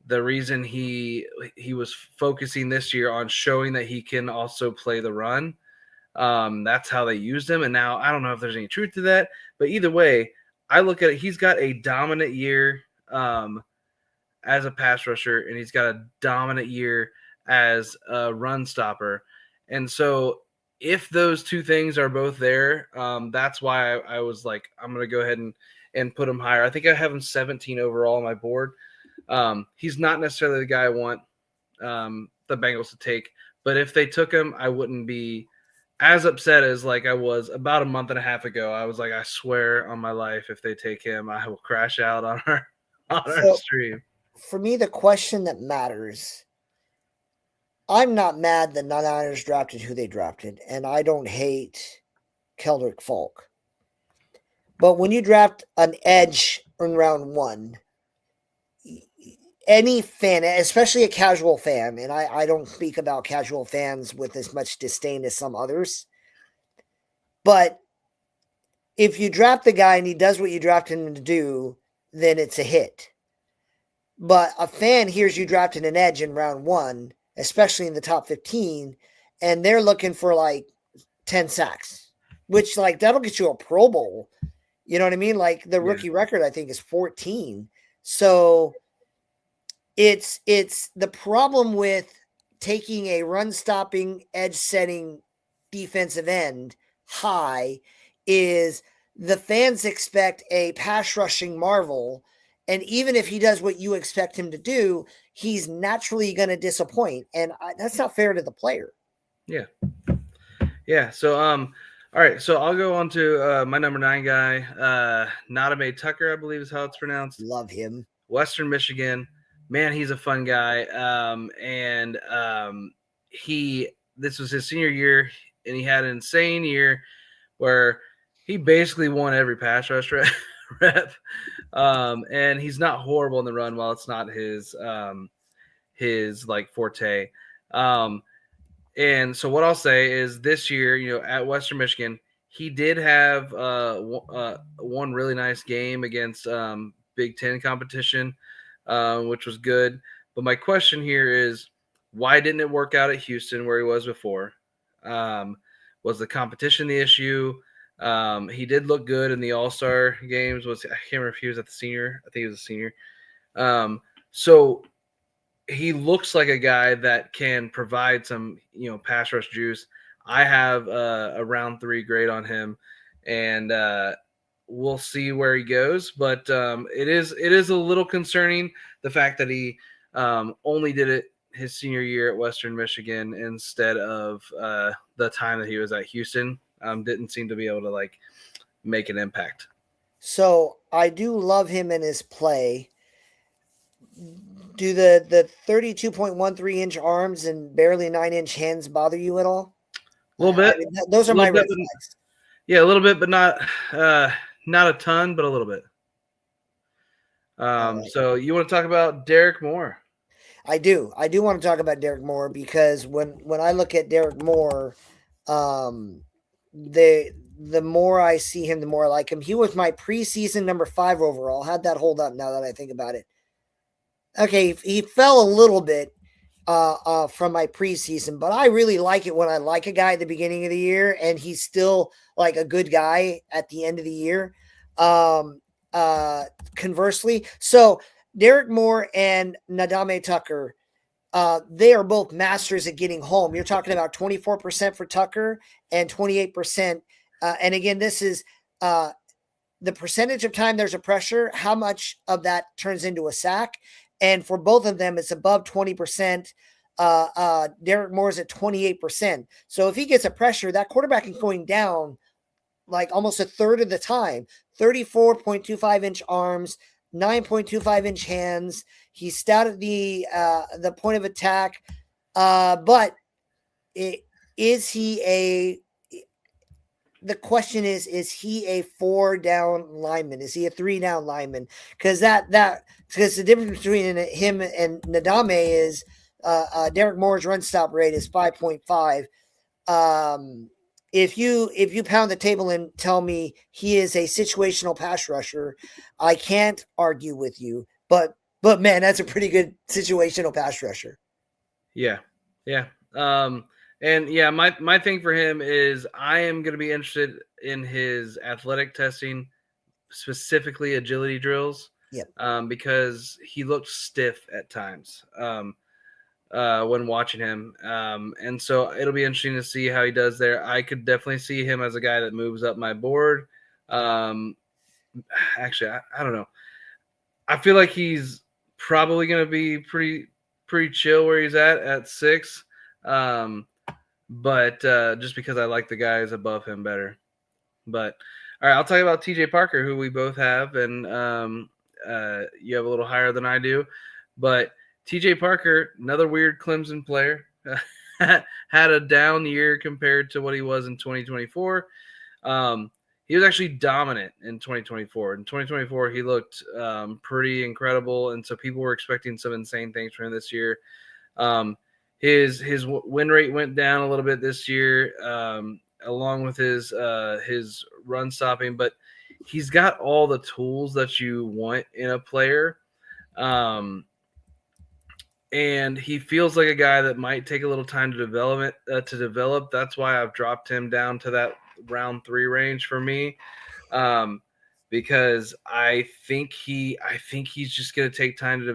reason he was focusing this year on showing that he can also play the run. That's how they used him. And now I don't know if there's any truth to that, but either way, I look at it. He's got a dominant year as a pass rusher, and he's got a dominant year as a run stopper. And so if those two things are both there, that's why I was like, I'm going to go ahead and put him higher. I think I have him 17 overall on my board. He's not necessarily the guy I want the Bengals to take, but if they took him, I wouldn't be as upset as, like, I was about a month and a half ago. I was like, I swear on my life, if they take him, I will crash out on our stream.
For me, the question that matters, I'm not mad that the Niners drafted who they drafted, and I don't hate Keldrick Falk. But when you draft an edge in round 1, any fan, especially a casual fan, and I don't speak about casual fans with as much disdain as some others, but if you draft the guy and he does what you drafted him to do, then it's a hit. But a fan hears you drafted an edge in round 1, especially in the top 15, and they're looking for like 10 sacks, which, like, that'll get you a Pro Bowl. You know what I mean? Like, the rookie record, I think, is 14. So it's the problem with taking a run stopping, edge setting defensive end high is the fans expect a pass rushing marvel. And even if he does what you expect him to do, he's naturally going to disappoint. And that's not fair to the player.
Yeah. Yeah. So, all right. So I'll go on to my number 9 guy, Nadame Tucker, I believe is how it's pronounced.
Love him.
Western Michigan. Man, he's a fun guy. This was his senior year, and he had an insane year where he basically won every pass rush rep. And he's not horrible in the run, while it's not his like forte. And so what I'll say is this year, at Western Michigan, he did have one really nice game against Big Ten competition, which was good. But my question here is, why didn't it work out at Houston where he was before? Was the competition the issue? He did look good in the All-Star games. I can't remember if he was at the senior. I think he was a senior. So he looks like a guy that can provide some, pass rush juice. I have a round 3 grade on him, and we'll see where he goes. But it is a little concerning, the fact that he only did it his senior year at Western Michigan instead of the time that he was at Houston. Didn't seem to be able to make an impact.
So I do love him in his play. Do the 32.13 inch arms and barely 9-inch hands bother you at all?
A little bit.
Those are my red flags.
Yeah, a little bit, but not a ton, but a little bit. Right. So you want to talk about Derek Moore?
I do want to talk about Derek Moore, because when I look at Derek Moore, the more I see him, the more I like him. He was my preseason number 5 overall. How'd that hold up now that I think about it? Okay, he fell a little bit from my preseason, but I really like it when I like a guy at the beginning of the year and he's still like a good guy at the end of the year. Conversely, so Derek Moore and Nadame Tucker, they are both masters at getting home. You're talking about 24% for Tucker and 28%. And again, this is the percentage of time there's a pressure, how much of that turns into a sack. And for both of them, it's above 20%. Derek Moore's at 28%. So if he gets a pressure, that quarterback is going down like almost a third of the time. 34.25 inch arms, 9.25 inch hands. He's stout at the point of attack. But is he the question is he a 4-down lineman? Is he a 3-down lineman? Because because the difference between him and Nadame is Derek Moore's run stop rate is 5.5. If you pound the table and tell me he is a situational pass rusher, I can't argue with you. But man, that's a pretty good situational pass rusher.
Yeah. And yeah, my thing for him is I am going to be interested in his athletic testing, specifically agility drills.
Yep.
Because he looked stiff at times when watching him. And so it'll be interesting to see how he does there. I could definitely see him as a guy that moves up my board. Actually, I don't know. I feel like he's probably going to be pretty chill where he's at 6. But just because I like the guys above him better. But all right, I'll talk about TJ Parker, who we both have, and you have a little higher than I do. But TJ Parker, another weird Clemson player, had a down year compared to what he was in 2024. He was actually dominant in 2024. In 2024, he looked pretty incredible, and so people were expecting some insane things from him this year. His win rate went down a little bit this year, along with his run stopping, but he's got all the tools that you want in a player. And he feels like a guy that might take a little time to develop. That's why I've dropped him down to that round 3 range for me. Because I think he's just going to take time to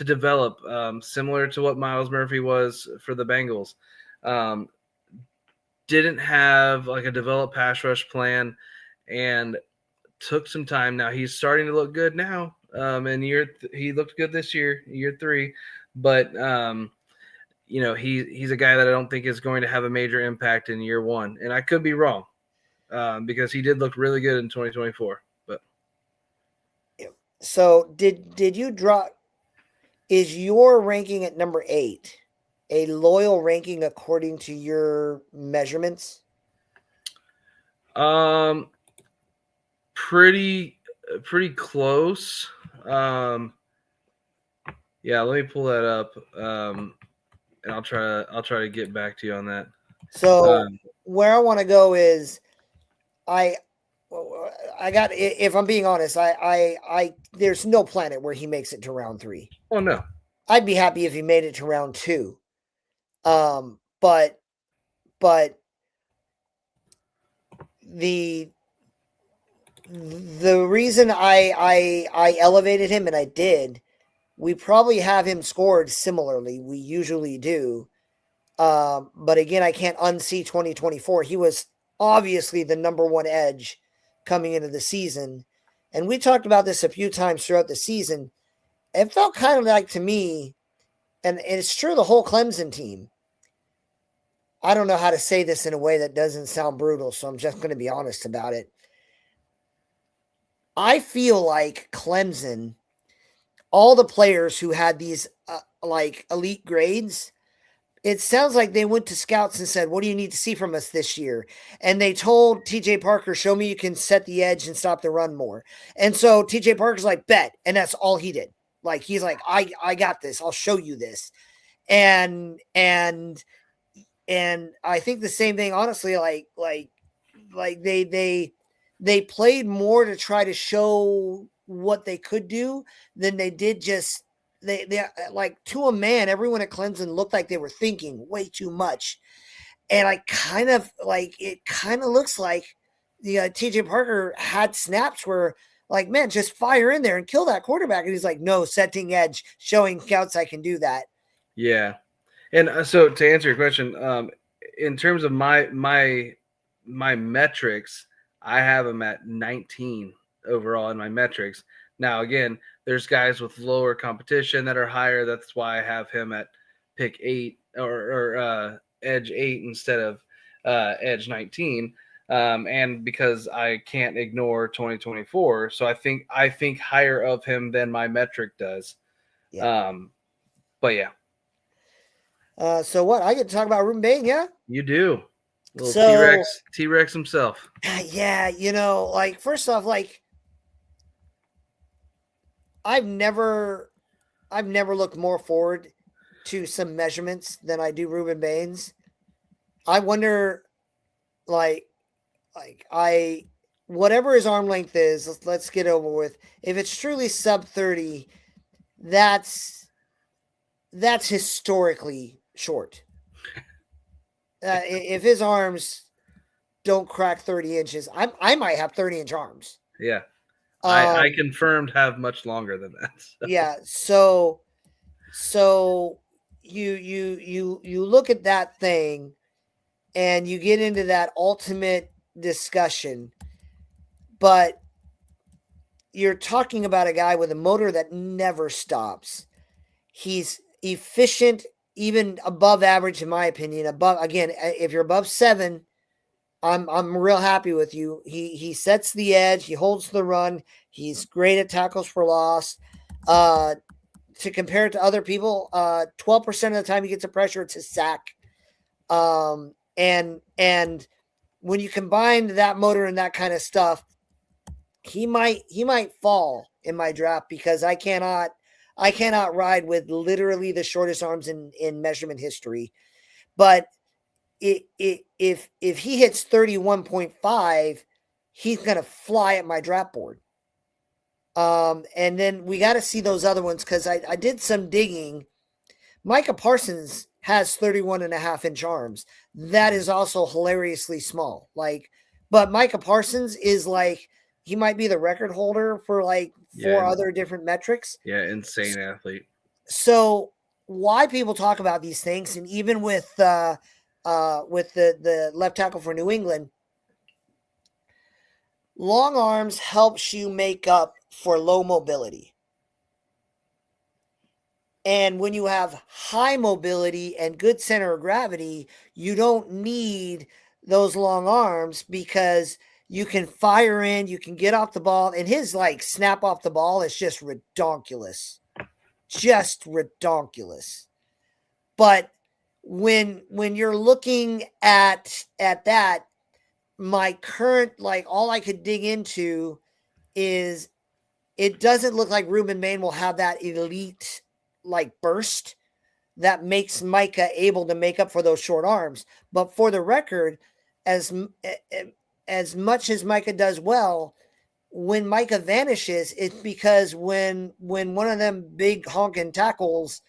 develop, similar to what Myles Murphy was for the Bengals. Didn't have like a developed pass rush plan and took some time. Now he's starting to look good now. He looked good this year 3, but he's a guy that I don't think is going to have a major impact in year 1. And I could be wrong because he did look really good in 2024. But
so did you drop? Is your ranking at number 8 a loyal ranking according to your measurements?
Pretty close. Yeah, let me pull that up. And I'll try to get back to you on that.
So where I want to go is if I'm being honest, there's no planet where he makes it to round 3.
Oh no.
I'd be happy if he made it to round 2. But the reason I elevated him, and I did, we probably have him scored similarly. We usually do. But again, I can't unsee 2024. He was obviously the number 1 edge coming into the season. And we talked about this a few times throughout the season. It felt kind of like, to me, and it's true, the whole Clemson team. I don't know how to say this in a way that doesn't sound brutal, so I'm just going to be honest about it. I feel like Clemson, all the players who had these like elite grades, it sounds like they went to scouts and said, what do you need to see from us this year? And they told TJ Parker, show me you can set the edge and stop the run more. And so TJ Parker's like, bet. And that's all he did. Like, he's like, I got this. I'll show you this. And I think the same thing, honestly, like they played more to try to show what they could do than they did just they like, to a man, everyone at Clemson looked like they were thinking way too much. And I kind of like, it kind of looks like the TJ Parker had snaps where, like, man, just fire in there and kill that quarterback. And he's like, no, setting edge, showing scouts I can do that.
Yeah. And so to answer your question, in terms of my metrics, I have him at 19 overall in my metrics. Now, again, there's guys with lower competition that are higher. That's why I have him at pick 8 or edge 8 instead of edge 19. And because I can't ignore 2024, so I think higher of him than my metric does.
Yeah.
But yeah.
So what? I get to talk about Rueben Bain, yeah?
You do. Little
So,
T-Rex himself.
Yeah, like, first off, like, I've never looked more forward to some measurements than I do Rueben Bain's. I wonder, like whatever his arm length is, let's get over with. If it's truly sub 30, that's historically short. If his arms don't crack 30 inches, I might have 30-inch arms.
Yeah. I confirmed have much longer than that.
So. Yeah. So you look at that thing and you get into that ultimate discussion, but you're talking about a guy with a motor that never stops. He's efficient, even above average, in my opinion. Above, again, if you're above 7, I'm real happy with you. He sets the edge. He holds the run. He's great at tackles for loss. To compare it to other people, 12% of the time he gets a pressure, it's a sack. And when you combine that motor and that kind of stuff, he might fall in my draft because I cannot ride with literally the shortest arms in measurement history. But if he hits 31.5, he's going to fly at my draft board. And then we got to see those other ones, because I did some digging. Micah Parsons has 31.5-inch arms. That is also hilariously small. But Micah Parsons is like, he might be the record holder for like 4 other different metrics.
Yeah, insane athlete.
So why people talk about these things, and even with the left tackle for New England, long arms helps you make up for low mobility. And when you have high mobility and good center of gravity, you don't need those long arms, because you can fire in, you can get off the ball, and his snap off the ball is just redonkulous. Just redonkulous. But when you're looking at that, my current, all I could dig into is, it doesn't look like Rueben Bain will have that elite burst that makes Micah able to make up for those short arms. But for the record, as as much as Micah does well, when Micah vanishes, it's because when one of them big honking tackles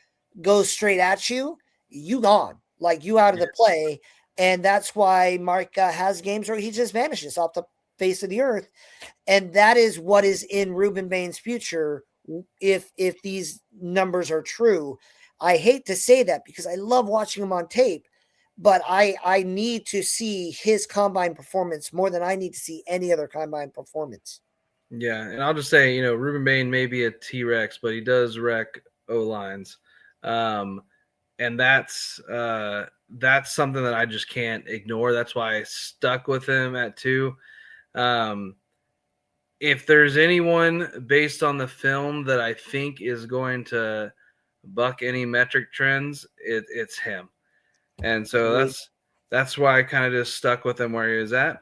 goes straight at you, you gone, like you out of the play. And that's why Micah has games where he just vanishes off the face of the earth. And that is what is in Rueben Bain's future if these numbers are true. I hate to say that because I love watching him on tape, but I need to see his combine performance more than I need to see any other combine performance.
Yeah, and I'll just say, Rueben Bain may be a T-Rex, but he does wreck O-lines. And that's something that I just can't ignore. That's why I stuck with him at 2. If there's anyone based on the film that I think is going to buck any metric trends, it's him. And so that's why I kind of just stuck with him where he was at.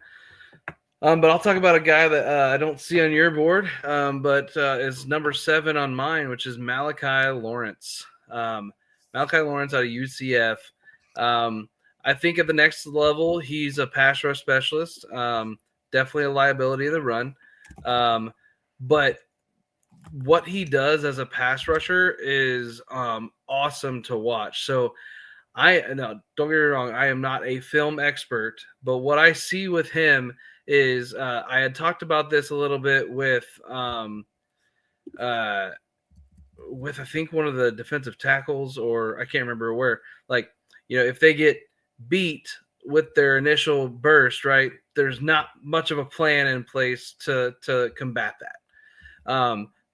But I'll talk about a guy that I don't see on your board, but is number 7 on mine, which is Malachi Lawrence. Malachi Lawrence out of UCF. I think at the next level, he's a pass rush specialist. Definitely a liability of the run. But what he does as a pass rusher is awesome to watch. So don't get me wrong, I am not a film expert, but what I see with him is I had talked about this a little bit with I think one of the defensive tackles, or I can't remember where, if they get beat with their initial burst, right, there's not much of a plan in place to combat that.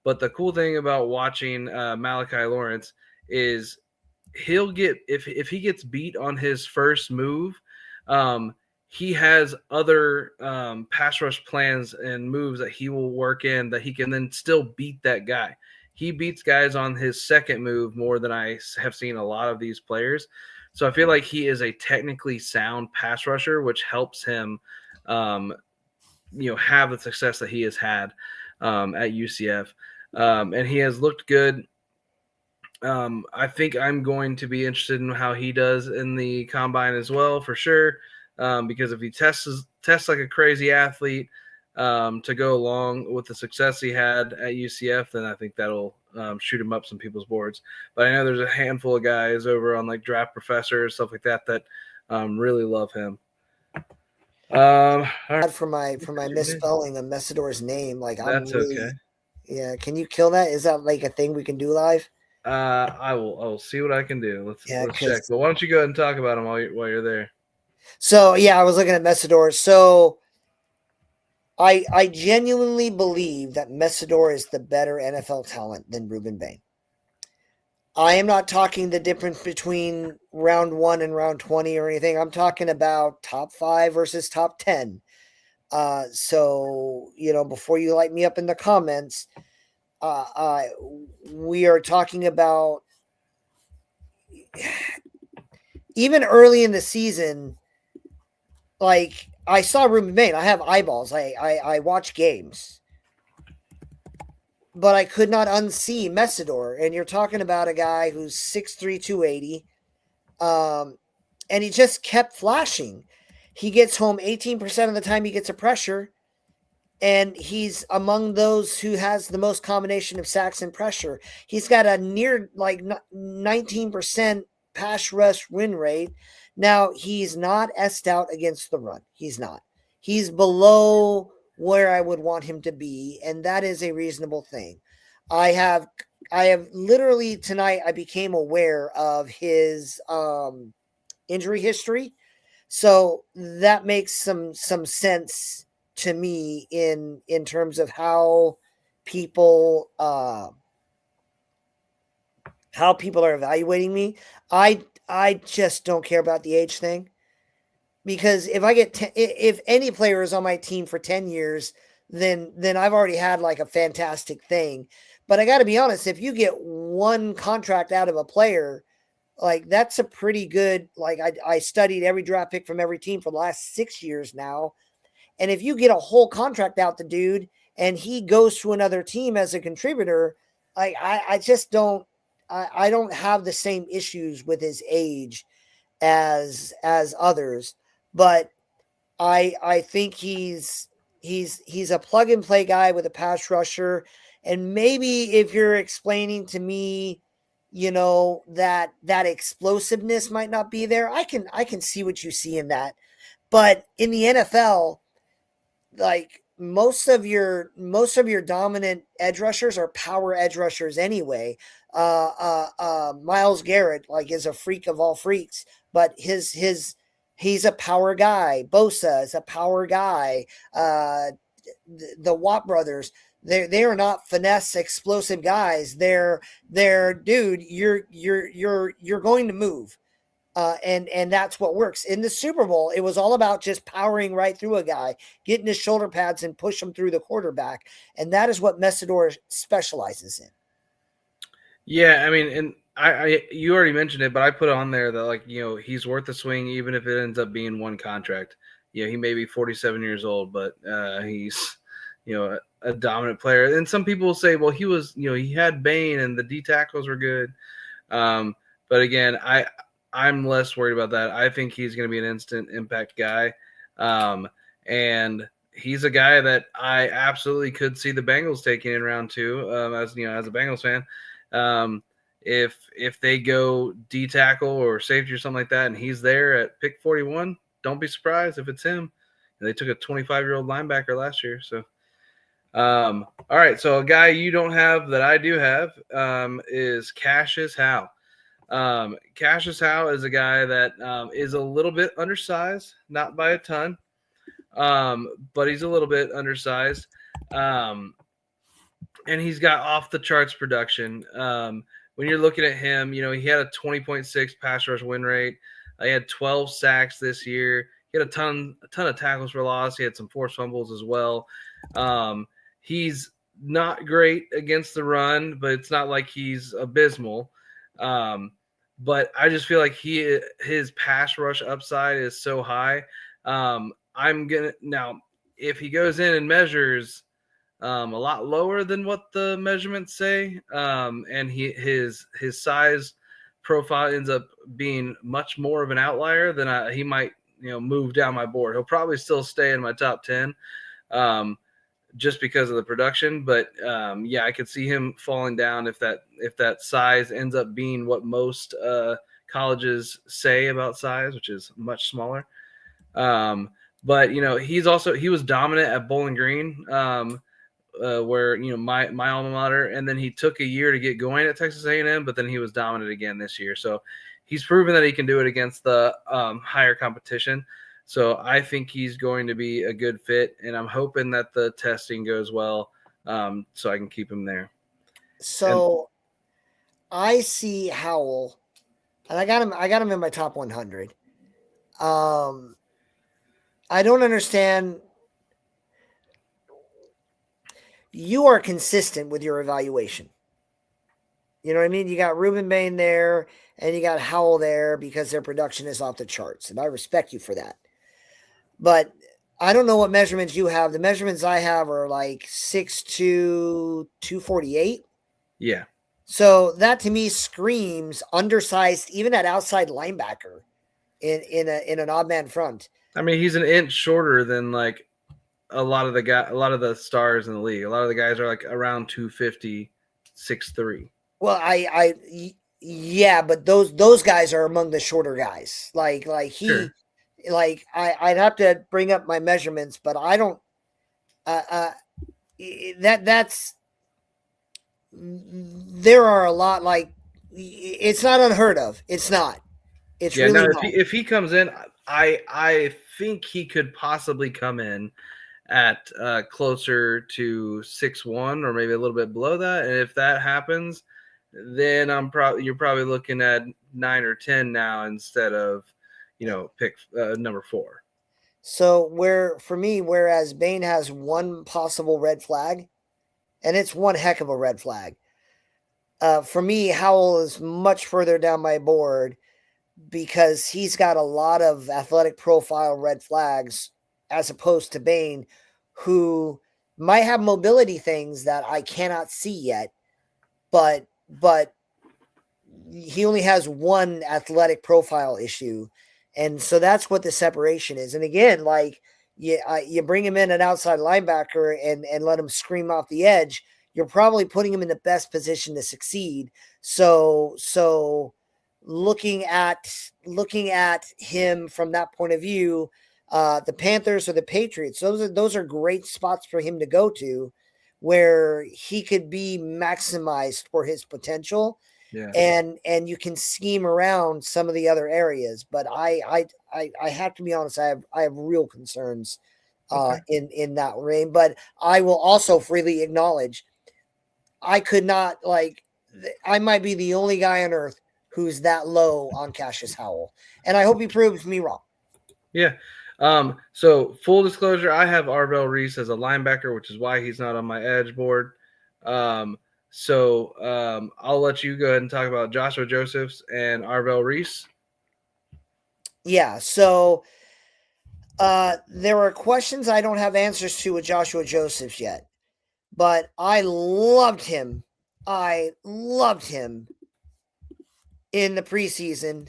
But the cool thing about watching Malachi Lawrence is he'll get, if he gets beat on his first move, he has other pass rush plans and moves that he will work in that he can then still beat that guy. He beats guys on his second move more than I have seen a lot of these players. So I feel like he is a technically sound pass rusher, which helps him, have the success that he has had at UCF. And he has looked good. I think I'm going to be interested in how he does in the combine as well, for sure. Because if he tests like a crazy athlete to go along with the success he had at UCF, then I think that'll shoot him up some people's boards. But I know there's a handful of guys over on like Draft Professor, stuff like that really love him.
For my misspelling of Messidor's name, like
that's okay.
Yeah, can you kill that? Is that like a thing we can do live?
I will see what I can do. Let's check. But why don't you go ahead and talk about him while you're there?
So yeah, I was looking at Messidor. So I genuinely believe that Messidor is the better NFL talent than Rueben Bain. I am not talking the difference between round 1 and round 20 or anything. I'm talking about top 5 versus top 10. So, before you light me up in the comments, we are talking about even early in the season. Like, I saw Rueben Bain. I have eyeballs. I watch games. But I could not unsee Messidor. And you're talking about a guy who's 6'3", 280. And he just kept flashing. He gets home 18% of the time he gets a pressure. And he's among those who has the most combination of sacks and pressure. He's got a near 19% pass rush win rate. Now, he's not stout against the run. He's not. He's below where I would want him to be, and that is a reasonable thing. I have literally tonight, I became aware of his injury history. So that makes some sense to me in terms of how people are evaluating me. I just don't care about the age thing, because if I get if any player is on my team for 10 years, then I've already had like a fantastic thing. But I got to be honest, if you get one contract out of a player, like that's a pretty good, like I studied every draft pick from every team for the last 6 years now. And if you get a whole contract out the dude and he goes to another team as a contributor, I just don't, I don't have the same issues with his age as others. But I think he's a plug and play guy with a pass rusher. And maybe if you're explaining to me, that explosiveness might not be there, I can see what you see in that. But in the NFL, like most of your dominant edge rushers are power edge rushers anyway. Miles Garrett like is a freak of all freaks, but he's a power guy. Bosa is a power guy. The Watt brothers, they are not finesse explosive guys. They're dude, you're going to move. And that's what works. In the Super Bowl, it was all about just powering right through a guy, getting his shoulder pads and push him through the quarterback. And that is what Messidor specializes in.
Yeah, I mean, and I you already mentioned it, but I put on there that, like, he's worth the swing even if it ends up being one contract. He may be 47 years old, but he's a dominant player. And some people will say, well, he was he had Bain and the D tackles were good. But again, I'm less worried about that. I think he's going to be an instant impact guy. And he's a guy that I absolutely could see the Bengals taking in round 2, as a Bengals fan. If they go D tackle or safety or something like that, and he's there at pick 41, don't be surprised if it's him. They took a 25-year-old linebacker last year. So, all right. So a guy you don't have that I do have is Cassius Howe. Cassius Howe is a guy that is a little bit undersized, not by a ton, but he's a little bit undersized. And he's got off the charts production. When you're looking at him, he had a 20.6 pass rush win rate. He had 12 sacks this year. He had a ton of tackles for loss. He had some forced fumbles as well. He's not great against the run, but it's not like he's abysmal. But I just feel like his pass rush upside is so high. Now if he goes in and measures a lot lower than what the measurements say, and his size profile ends up being much more of an outlier, then he might move down my board. He'll probably still stay in my top 10. Just because of the production, but I could see him falling down if that size ends up being what most colleges say about size, which is much smaller. But he was dominant at Bowling Green, where my alma mater, and then he took a year to get going at Texas A&M, but then he was dominant again this year. So he's proven that he can do it against the higher competition. So I think he's going to be a good fit, and I'm hoping that the testing goes well, so I can keep him there.
So I see Howell, and I got him in my top 100. I don't understand. You are consistent with your evaluation. You know what I mean? You got Ruben Bain there, and you got Howell there because their production is off the charts, and I respect you for that. But I don't know what measurements you have. The measurements I have are like 6'2", 248.
Yeah.
So that to me screams undersized, even at outside linebacker in an odd man front.
I mean, he's an inch shorter than like a lot of the stars in the league. A lot of the guys are like around 250, 6'3".
Well, yeah, but those guys are among the shorter guys. Like he. Sure. Like I'd have to bring up my measurements, but I don't. That's there are a lot. Like it's not unheard of. It's not. It's really not.
If he comes in, I think he could possibly come in at closer to 6'1" or maybe a little bit below that. And if that happens, then you're probably looking at 9 or 10 now instead of pick number 4.
So whereas Bain has one possible red flag, and it's one heck of a red flag. For me, Howell is much further down my board because he's got a lot of athletic profile red flags as opposed to Bain, who might have mobility things that I cannot see yet, but he only has one athletic profile issue. And so that's what the separation is. And again, like you bring him in an outside linebacker and let him scream off the edge, you're probably putting him in the best position to succeed. So looking at him from that point of view, the Panthers or the Patriots, those are great spots for him to go to, where he could be maximized for his potential.
Yeah.
And you can scheme around some of the other areas. But I have to be honest, I have real concerns
Okay.
in that range. But I will also freely acknowledge I could not, like, I might be the only guy on earth who's that low on Cassius Howell. And I hope he proves me wrong.
Yeah. So full disclosure, I have Arvell Reese as a linebacker, which is why he's not on my edge board. So I'll let you go ahead and talk about Joshua Josephs and Arvell Reese.
Yeah. So there are questions I don't have answers to with Joshua Josephs yet, but I loved him. I loved him in the preseason,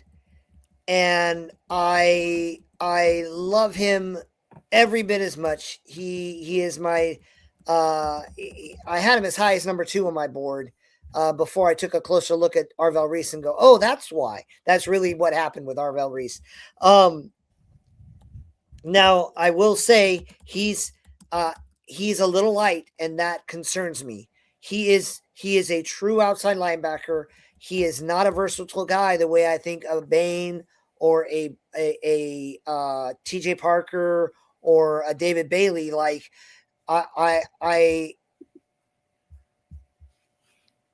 and I love him every bit as much. He is my I had him as high as number 2 on my board before I took a closer look at Arvell Reese and go, oh, that's why. That's really what happened with Arvell Reese. Now I will say he's a little light, and that concerns me. He is a true outside linebacker. He is not a versatile guy the way I think a Bain or a TJ Parker or a David Bailey. Like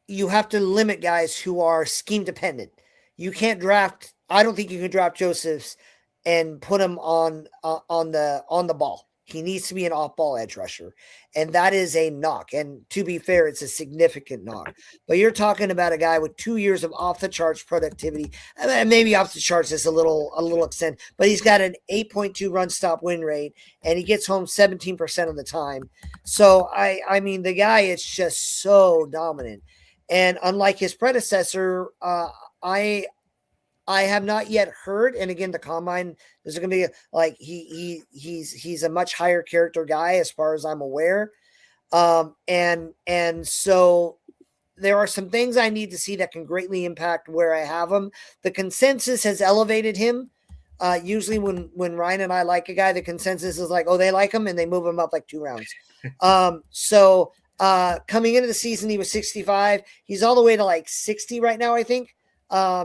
you have to limit guys who are scheme dependent. You can't draft. I don't think you can draft Josephs and put him on the ball. He needs to be an off-ball edge rusher, and that is a knock. And to be fair, it's a significant knock. But you're talking about a guy with 2 years of off-the-charts productivity. I mean, maybe off the charts is a little extent, but he's got an 8.2 run stop win rate, and he gets home 17% of the time. So I mean, the guy is just so dominant. And unlike his predecessor, I have not yet heard, and again, the combine is going to be like he's a much higher character guy as far as I'm aware, and so there are some things I need to see that can greatly impact where I have him. The consensus has elevated him. Usually, when Ryan and I like a guy, the consensus is like, oh, they like him, and they move him up like 2 rounds. So coming into the season, he was 65. He's all the way to like 60 right now, I think.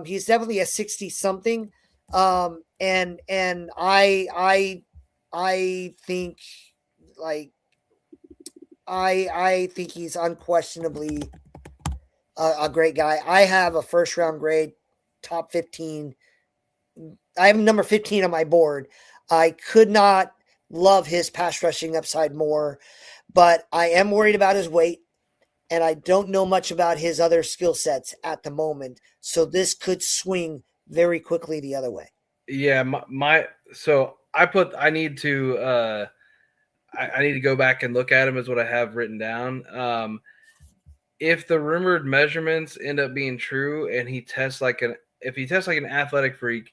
He's definitely a 60 something. And I think like, I think he's unquestionably a great guy. I have a first round grade, top 15. I have number 15 on my board. I could not love his pass rushing upside more, but I am worried about his weight, and I don't know much about his other skill sets at the moment. So this could swing very quickly the other way.
Yeah, so I need to I need to go back and look at him, is what I have written down. If the rumored measurements end up being true, and he tests like an athletic freak,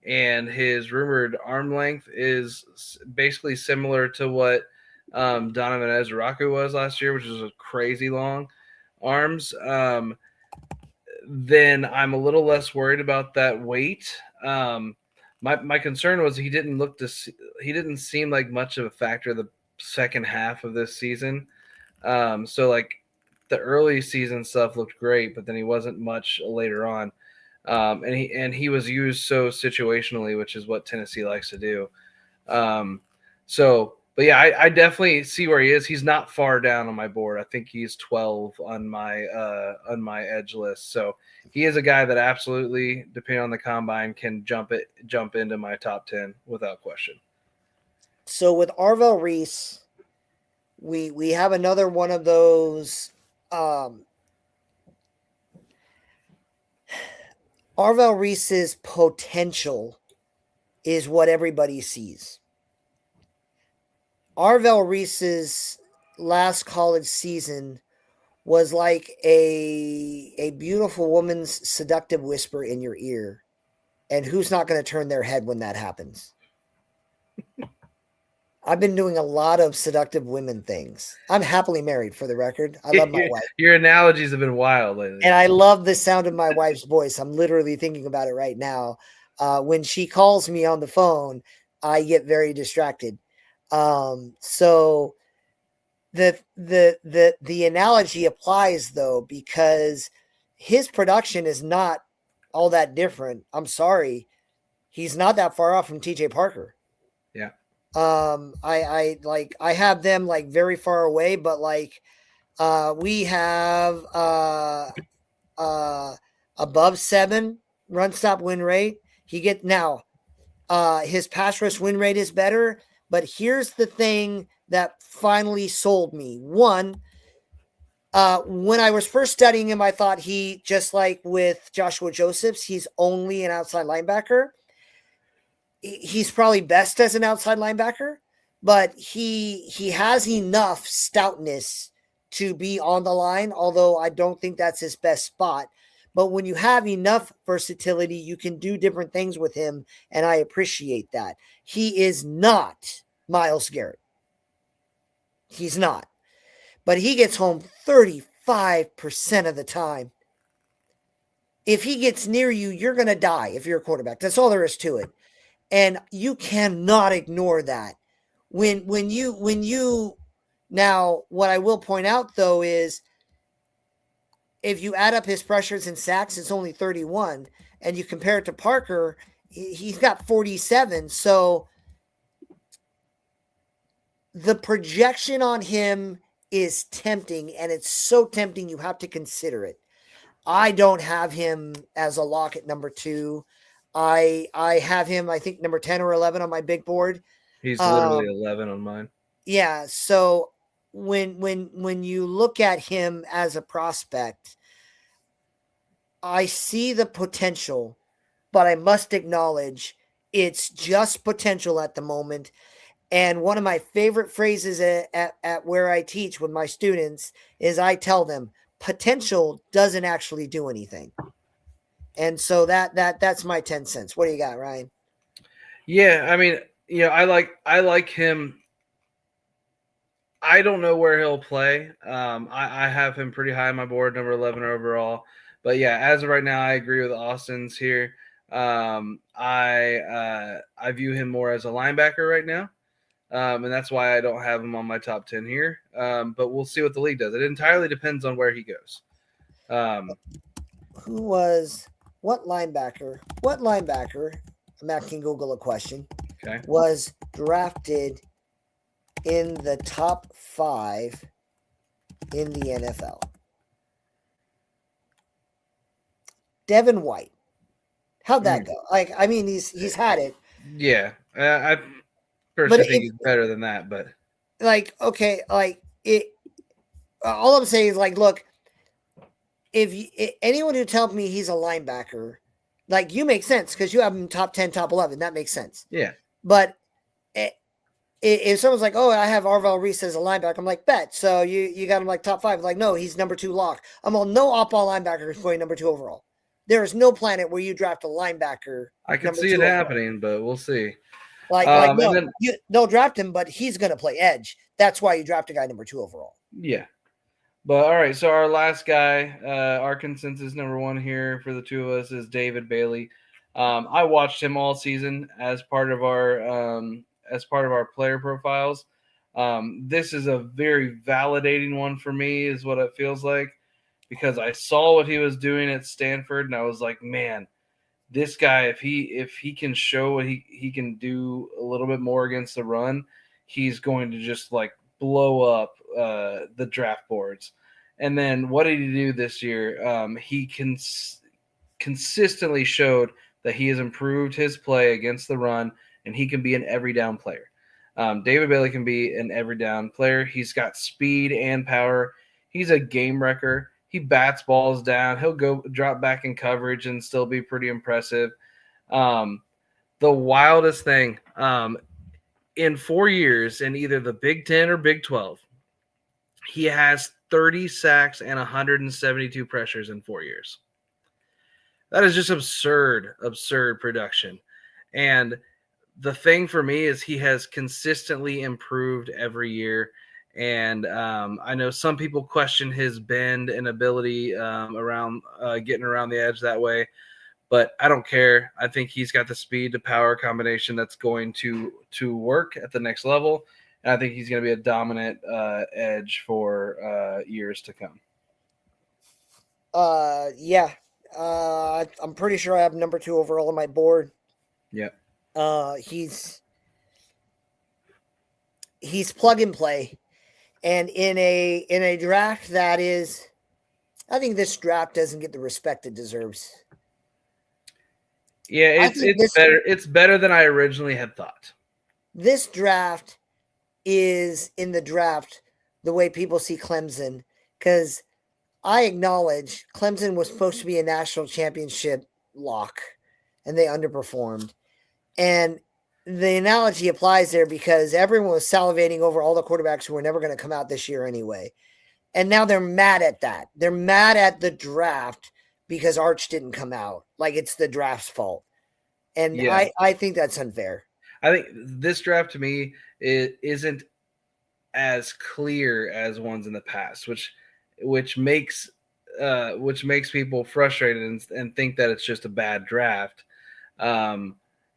and his rumored arm length is basically similar to what Donovan Ezraku was last year, which is a crazy long arms, then I'm a little less worried about that weight. My concern was he didn't seem like much of a factor the second half of this season. So like the early season stuff looked great, but then he wasn't much later on. And he was used so situationally, which is what Tennessee likes to do. But yeah, I definitely see where he is. He's not far down on my board. I think he's 12 on my edge list. So he is a guy that absolutely, depending on the combine, can jump into my top 10 without question.
So with Arvell Reese, we have another one of those. Arvell Reese's potential is what everybody sees. Arvell Reese's last college season was like a beautiful woman's seductive whisper in your ear. And who's not going to turn their head when that happens? I've been doing a lot of seductive women things. I'm happily married, for the record. I love my wife.
Your analogies have been wild lately.
And I love the sound of my wife's voice. I'm literally thinking about it right now. When she calls me on the phone, I get very distracted. So the analogy applies, though, because his production is not all that different. I'm sorry. He's not that far off from TJ Parker.
Yeah.
I have them like very far away, but like we have above 7 run stop win rate. His pass rush win rate is better, but here's the thing that finally sold me. One, when I was first studying him, I thought he, just like with Joshua Josephs, he's only an outside linebacker. He's probably best as an outside linebacker, but he has enough stoutness to be on the line, although I don't think that's his best spot. But when you have enough versatility, you can do different things with him, and I appreciate that. He is not Myles Garrett. He's not. But he gets home 35% of the time. If he gets near you, you're going to die if you're a quarterback. That's all there is to it. And you cannot ignore that. When you now, what I will point out, though, is if you add up his pressures and sacks, it's only 31. And you compare it to Parker, he's got 47. So the projection on him is tempting, and it's so tempting you have to consider it. I don't have him as a lock at number 2. I have him, I think, number 10 or 11 on my big board.
He's literally 11 on mine.
Yeah. So when you look at him as a prospect, I see the potential, but I must acknowledge it's just potential at the moment. And one of my favorite phrases at where I teach with my students is I tell them potential doesn't actually do anything. And so that's my 10 cents. What do you got, Ryan?
Yeah, I mean, I like him. I don't know where he'll play. I have him pretty high on my board, number 11 overall. But yeah, as of right now, I agree with Austin's here. I view him more as a linebacker right now. And that's why I don't have him on my top 10 here. But we'll see what the league does. It entirely depends on where he goes.
What linebacker, Matt can Google a question,
okay,
was drafted in the top 5 in the NFL? Devin White. How'd that go? Like, I mean, he's had it.
Yeah. I personally think he's better than that, but
like, okay, like it, all I'm saying is like, look, anyone who tells me he's a linebacker, like, you make sense because you have him top 10, top 11. That makes sense.
Yeah.
But if someone's like, oh, I have Arvell Reese as a linebacker, I'm like, bet. So you got him like top 5. Like, no, he's number 2 lock. I'm all, no off-ball linebacker is going number 2 overall. There is no planet where you draft a linebacker.
I can see it happening, but we'll see.
They'll draft him, but he's going to play edge. That's why you draft a guy number 2 overall.
Yeah. But all right, so our last guy, our consensus number 1 here for the two of us is David Bailey. I watched him all season as part of our player profiles. This is a very validating one for me, is what it feels like, because I saw what he was doing at Stanford, and I was like, man, this guy, if he can show what he can do a little bit more against the run, he's going to just like blow up the draft boards. And then what did he do this year? He consistently showed that he has improved his play against the run, and he can be an every down player. David Bailey can be an every down player. He's got speed and power. He's a game wrecker. He bats balls down. He'll go drop back in coverage and still be pretty impressive. The wildest thing, in 4 years in either the Big 10 or Big 12, he has 30 sacks and 172 pressures in 4 years. That is just absurd production. And the thing for me is he has consistently improved every year. And I know some people question his bend and ability around getting around the edge that way, but I don't care. I think he's got the speed to power combination that's going to work at the next level. And I think he's going to be a dominant edge for years to come.
Yeah. I'm pretty sure I have number 2 overall on my board.
Yeah.
He's plug and play, and in a draft that is, I think this draft doesn't get the respect it deserves.
Yeah, it's better. It's better than I originally had thought.
This draft is in the draft the way people see Clemson, because I acknowledge Clemson was supposed to be a national championship lock, and they underperformed. And the analogy applies there because everyone was salivating over all the quarterbacks who were never going to come out this year anyway. And now they're mad at that. They're mad at the draft because Arch didn't come out. Like it's the draft's fault. And yeah. I think that's unfair.
I think this draft to me isn't as clear as ones in the past, which makes people frustrated and think that it's just a bad draft.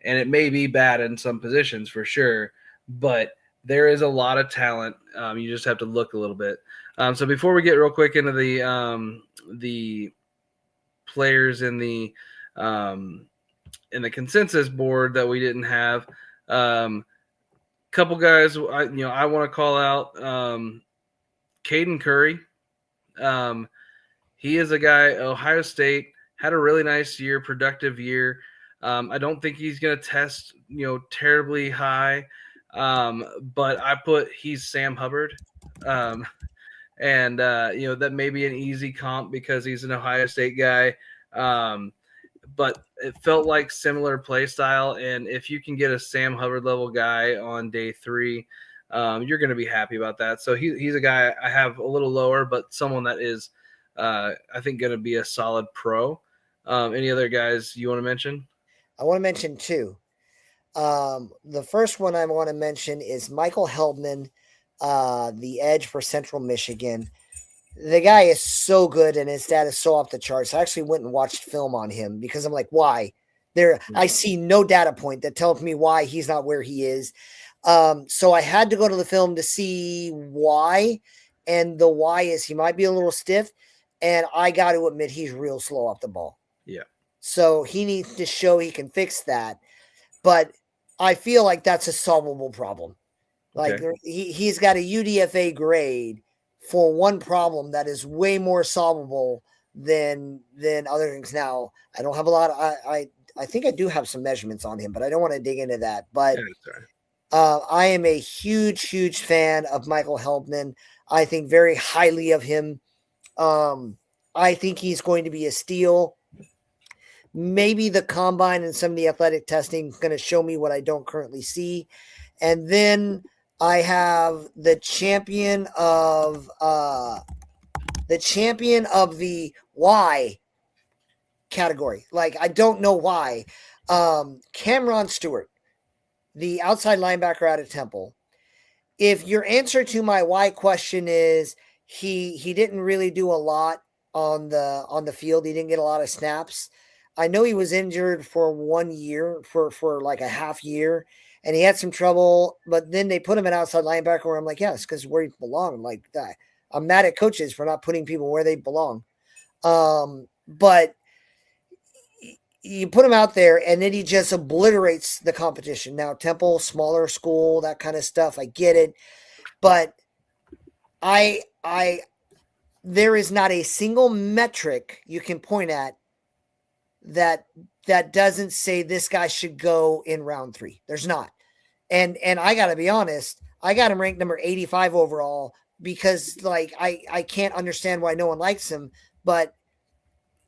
And it may be bad in some positions for sure, but there is a lot of talent. You just have to look a little bit. So before we get real quick into the players in the consensus board that we didn't have, couple guys I want to call out. Caden Curry. He is a guy, Ohio State, had a really nice year, productive year. I don't think he's going to test, terribly high, but he's Sam Hubbard. And that may be an easy comp because he's an Ohio State guy. But it felt like similar play style. And if you can get a Sam Hubbard level guy on day 3, you're going to be happy about that. So he's a guy I have a little lower, but someone that is, I think, going to be a solid pro. Any other guys you want to mention?
I want to mention 2. The first one I want to mention is Michael Heldman, the edge for Central Michigan. The guy is so good and his data is so off the charts. I actually went and watched film on him because I'm like, why? I see no data point that tells me why he's not where he is. So I had to go to the film to see why. And the why is he might be a little stiff. And I got to admit, he's real slow off the ball.
Yeah.
So he needs to show he can fix that. But I feel like that's a solvable problem. Like he's got a UDFA grade for one problem that is way more solvable than other things. Now, I don't have a lot of, I think I do have some measurements on him, but I don't want to dig into that. But I am a huge fan of Michael Heldman. I think very highly of him. I think he's going to be a steal. Maybe the combine and some of the athletic testing is going to show me what I don't currently see. And then I have the champion of the why category. Like, I don't know why. Cameron Stewart, the outside linebacker out of Temple. If your answer to my why question is he didn't really do a lot on the field, he didn't get a lot of snaps. I know he was injured for 1 year, for like a half year, and he had some trouble, but then they put him at outside linebacker where I'm like, yes, because where he belonged. Like that. I'm mad at coaches for not putting people where they belong. But you put him out there and then he just obliterates the competition. Now, Temple, smaller school, that kind of stuff. I get it. But there is not a single metric you can point at that doesn't say this guy should go in round 3. There's not. And I got to be honest, I got him ranked number 85 overall because like I can't understand why no one likes him, but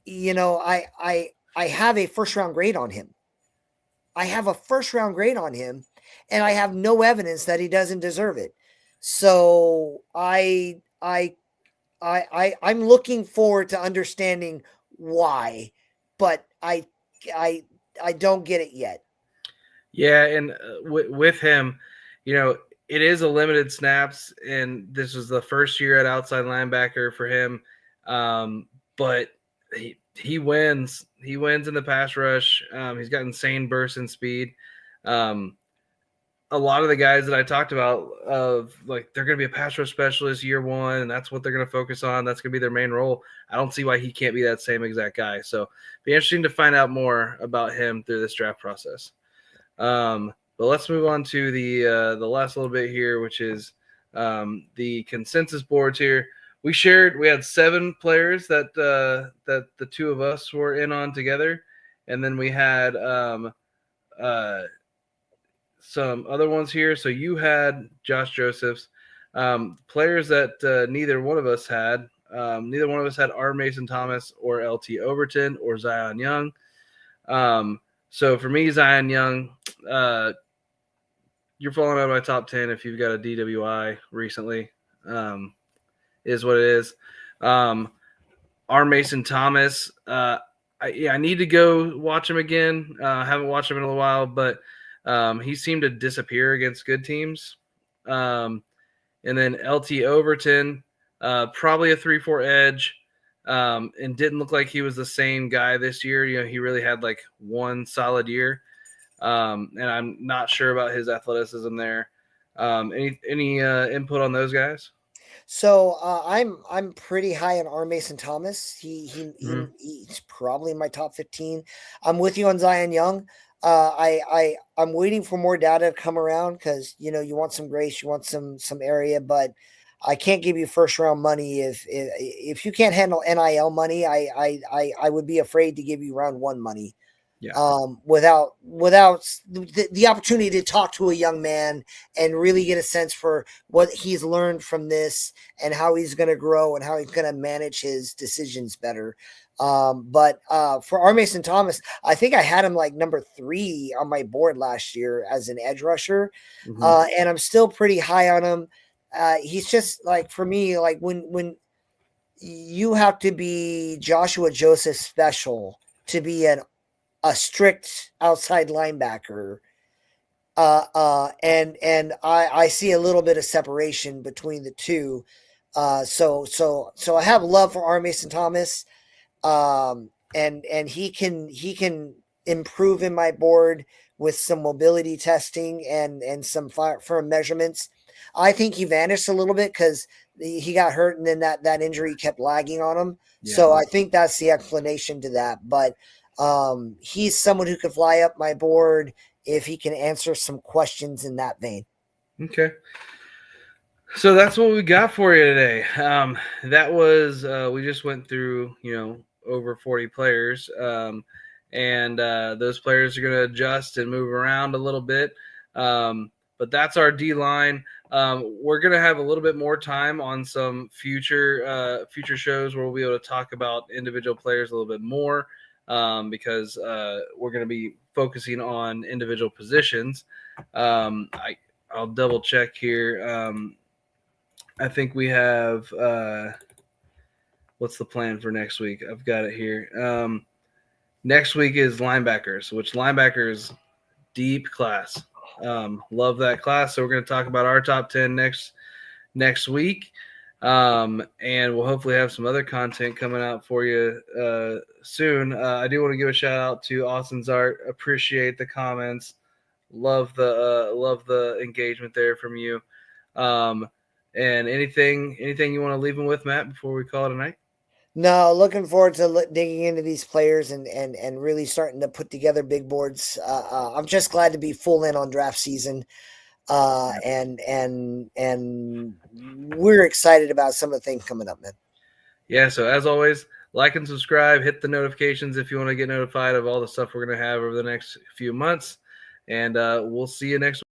I have a first round grade on him. And I have no evidence that he doesn't deserve it. So I'm looking forward to understanding why. but I don't get it yet.
Yeah, and with him, it is a limited snaps, and this was the first year at outside linebacker for him. But he wins. He wins in the pass rush. He's got insane burst and speed. A lot of the guys that I talked about of like they're going to be a pass rush specialist year one, and that's what they're going to focus on. That's going to be their main role. I don't see why he can't be that same exact guy. So be interesting to find out more about him through this draft process. But let's move on to the last little bit here, which is the consensus boards here. We had 7 players that the two of us were in on together, and then we had some other ones here. So you had Josh Josephs, players that neither one of us had. Neither one of us had R. Mason Thomas or LT Overton or Zion Young. So for me, Zion Young, you're falling out of my top 10 if you've got a DWI recently, is what it is. R. Mason Thomas, I need to go watch him again. Haven't watched him in a while, but he seemed to disappear against good teams. And then LT Overton, probably a 3-4 edge. And didn't look like he was the same guy this year. He really had like one solid year. And I'm not sure about his athleticism there. Any input on those guys?
So I'm pretty high on R. Mason Thomas. He's probably in my top 15. I'm with you on Zion Young. I'm waiting for more data to come around because you want some grace, you want some area, but I can't give you first round money if you can't handle NIL money. I would be afraid to give you round 1 money.
Yeah.
Without the opportunity to talk to a young man and really get a sense for what he's learned from this and how he's going to grow and how he's going to manage his decisions better. But for R. Mason Thomas, I think I had him like number 3 on my board last year as an edge rusher. And I'm still pretty high on him. He's just like, for me, like when you have to be Joshua Joseph special to be a strict outside linebacker. And I see a little bit of separation between the two. So I have love for R. Mason Thomas. And he can improve in my board with some mobility testing and some firm measurements. I think he vanished a little bit because he got hurt and then that injury kept lagging on him. Yeah. So I think that's the explanation to that. But he's someone who could fly up my board if he can answer some questions in that vein.
Okay. So that's what we got for you today. That was, we just went through, over 40 players. And those players are going to adjust and move around a little bit. But that's our D line. We're going to have a little bit more time on some future shows where we'll be able to talk about individual players a little bit more. Because we're going to be focusing on individual positions. I'll double check here. I think we have what's the plan for next week? I've got it here. Next week is linebackers, which linebackers deep class. Love that class. So we're going to talk about our top 10 next week. And we'll hopefully have some other content coming out for you soon. I do want to give a shout out to Austin's Art. Appreciate the comments. Love the engagement there from you. And anything you want to leave them with, Matt, before we call it a night?
No, looking forward to digging into these players and really starting to put together big boards. I'm just glad to be full in on draft season. And we're excited about some of the things coming up, man.
Yeah. So as always, like and subscribe, hit the notifications if you want to get notified of all the stuff we're going to have over the next few months. And we'll see you next week.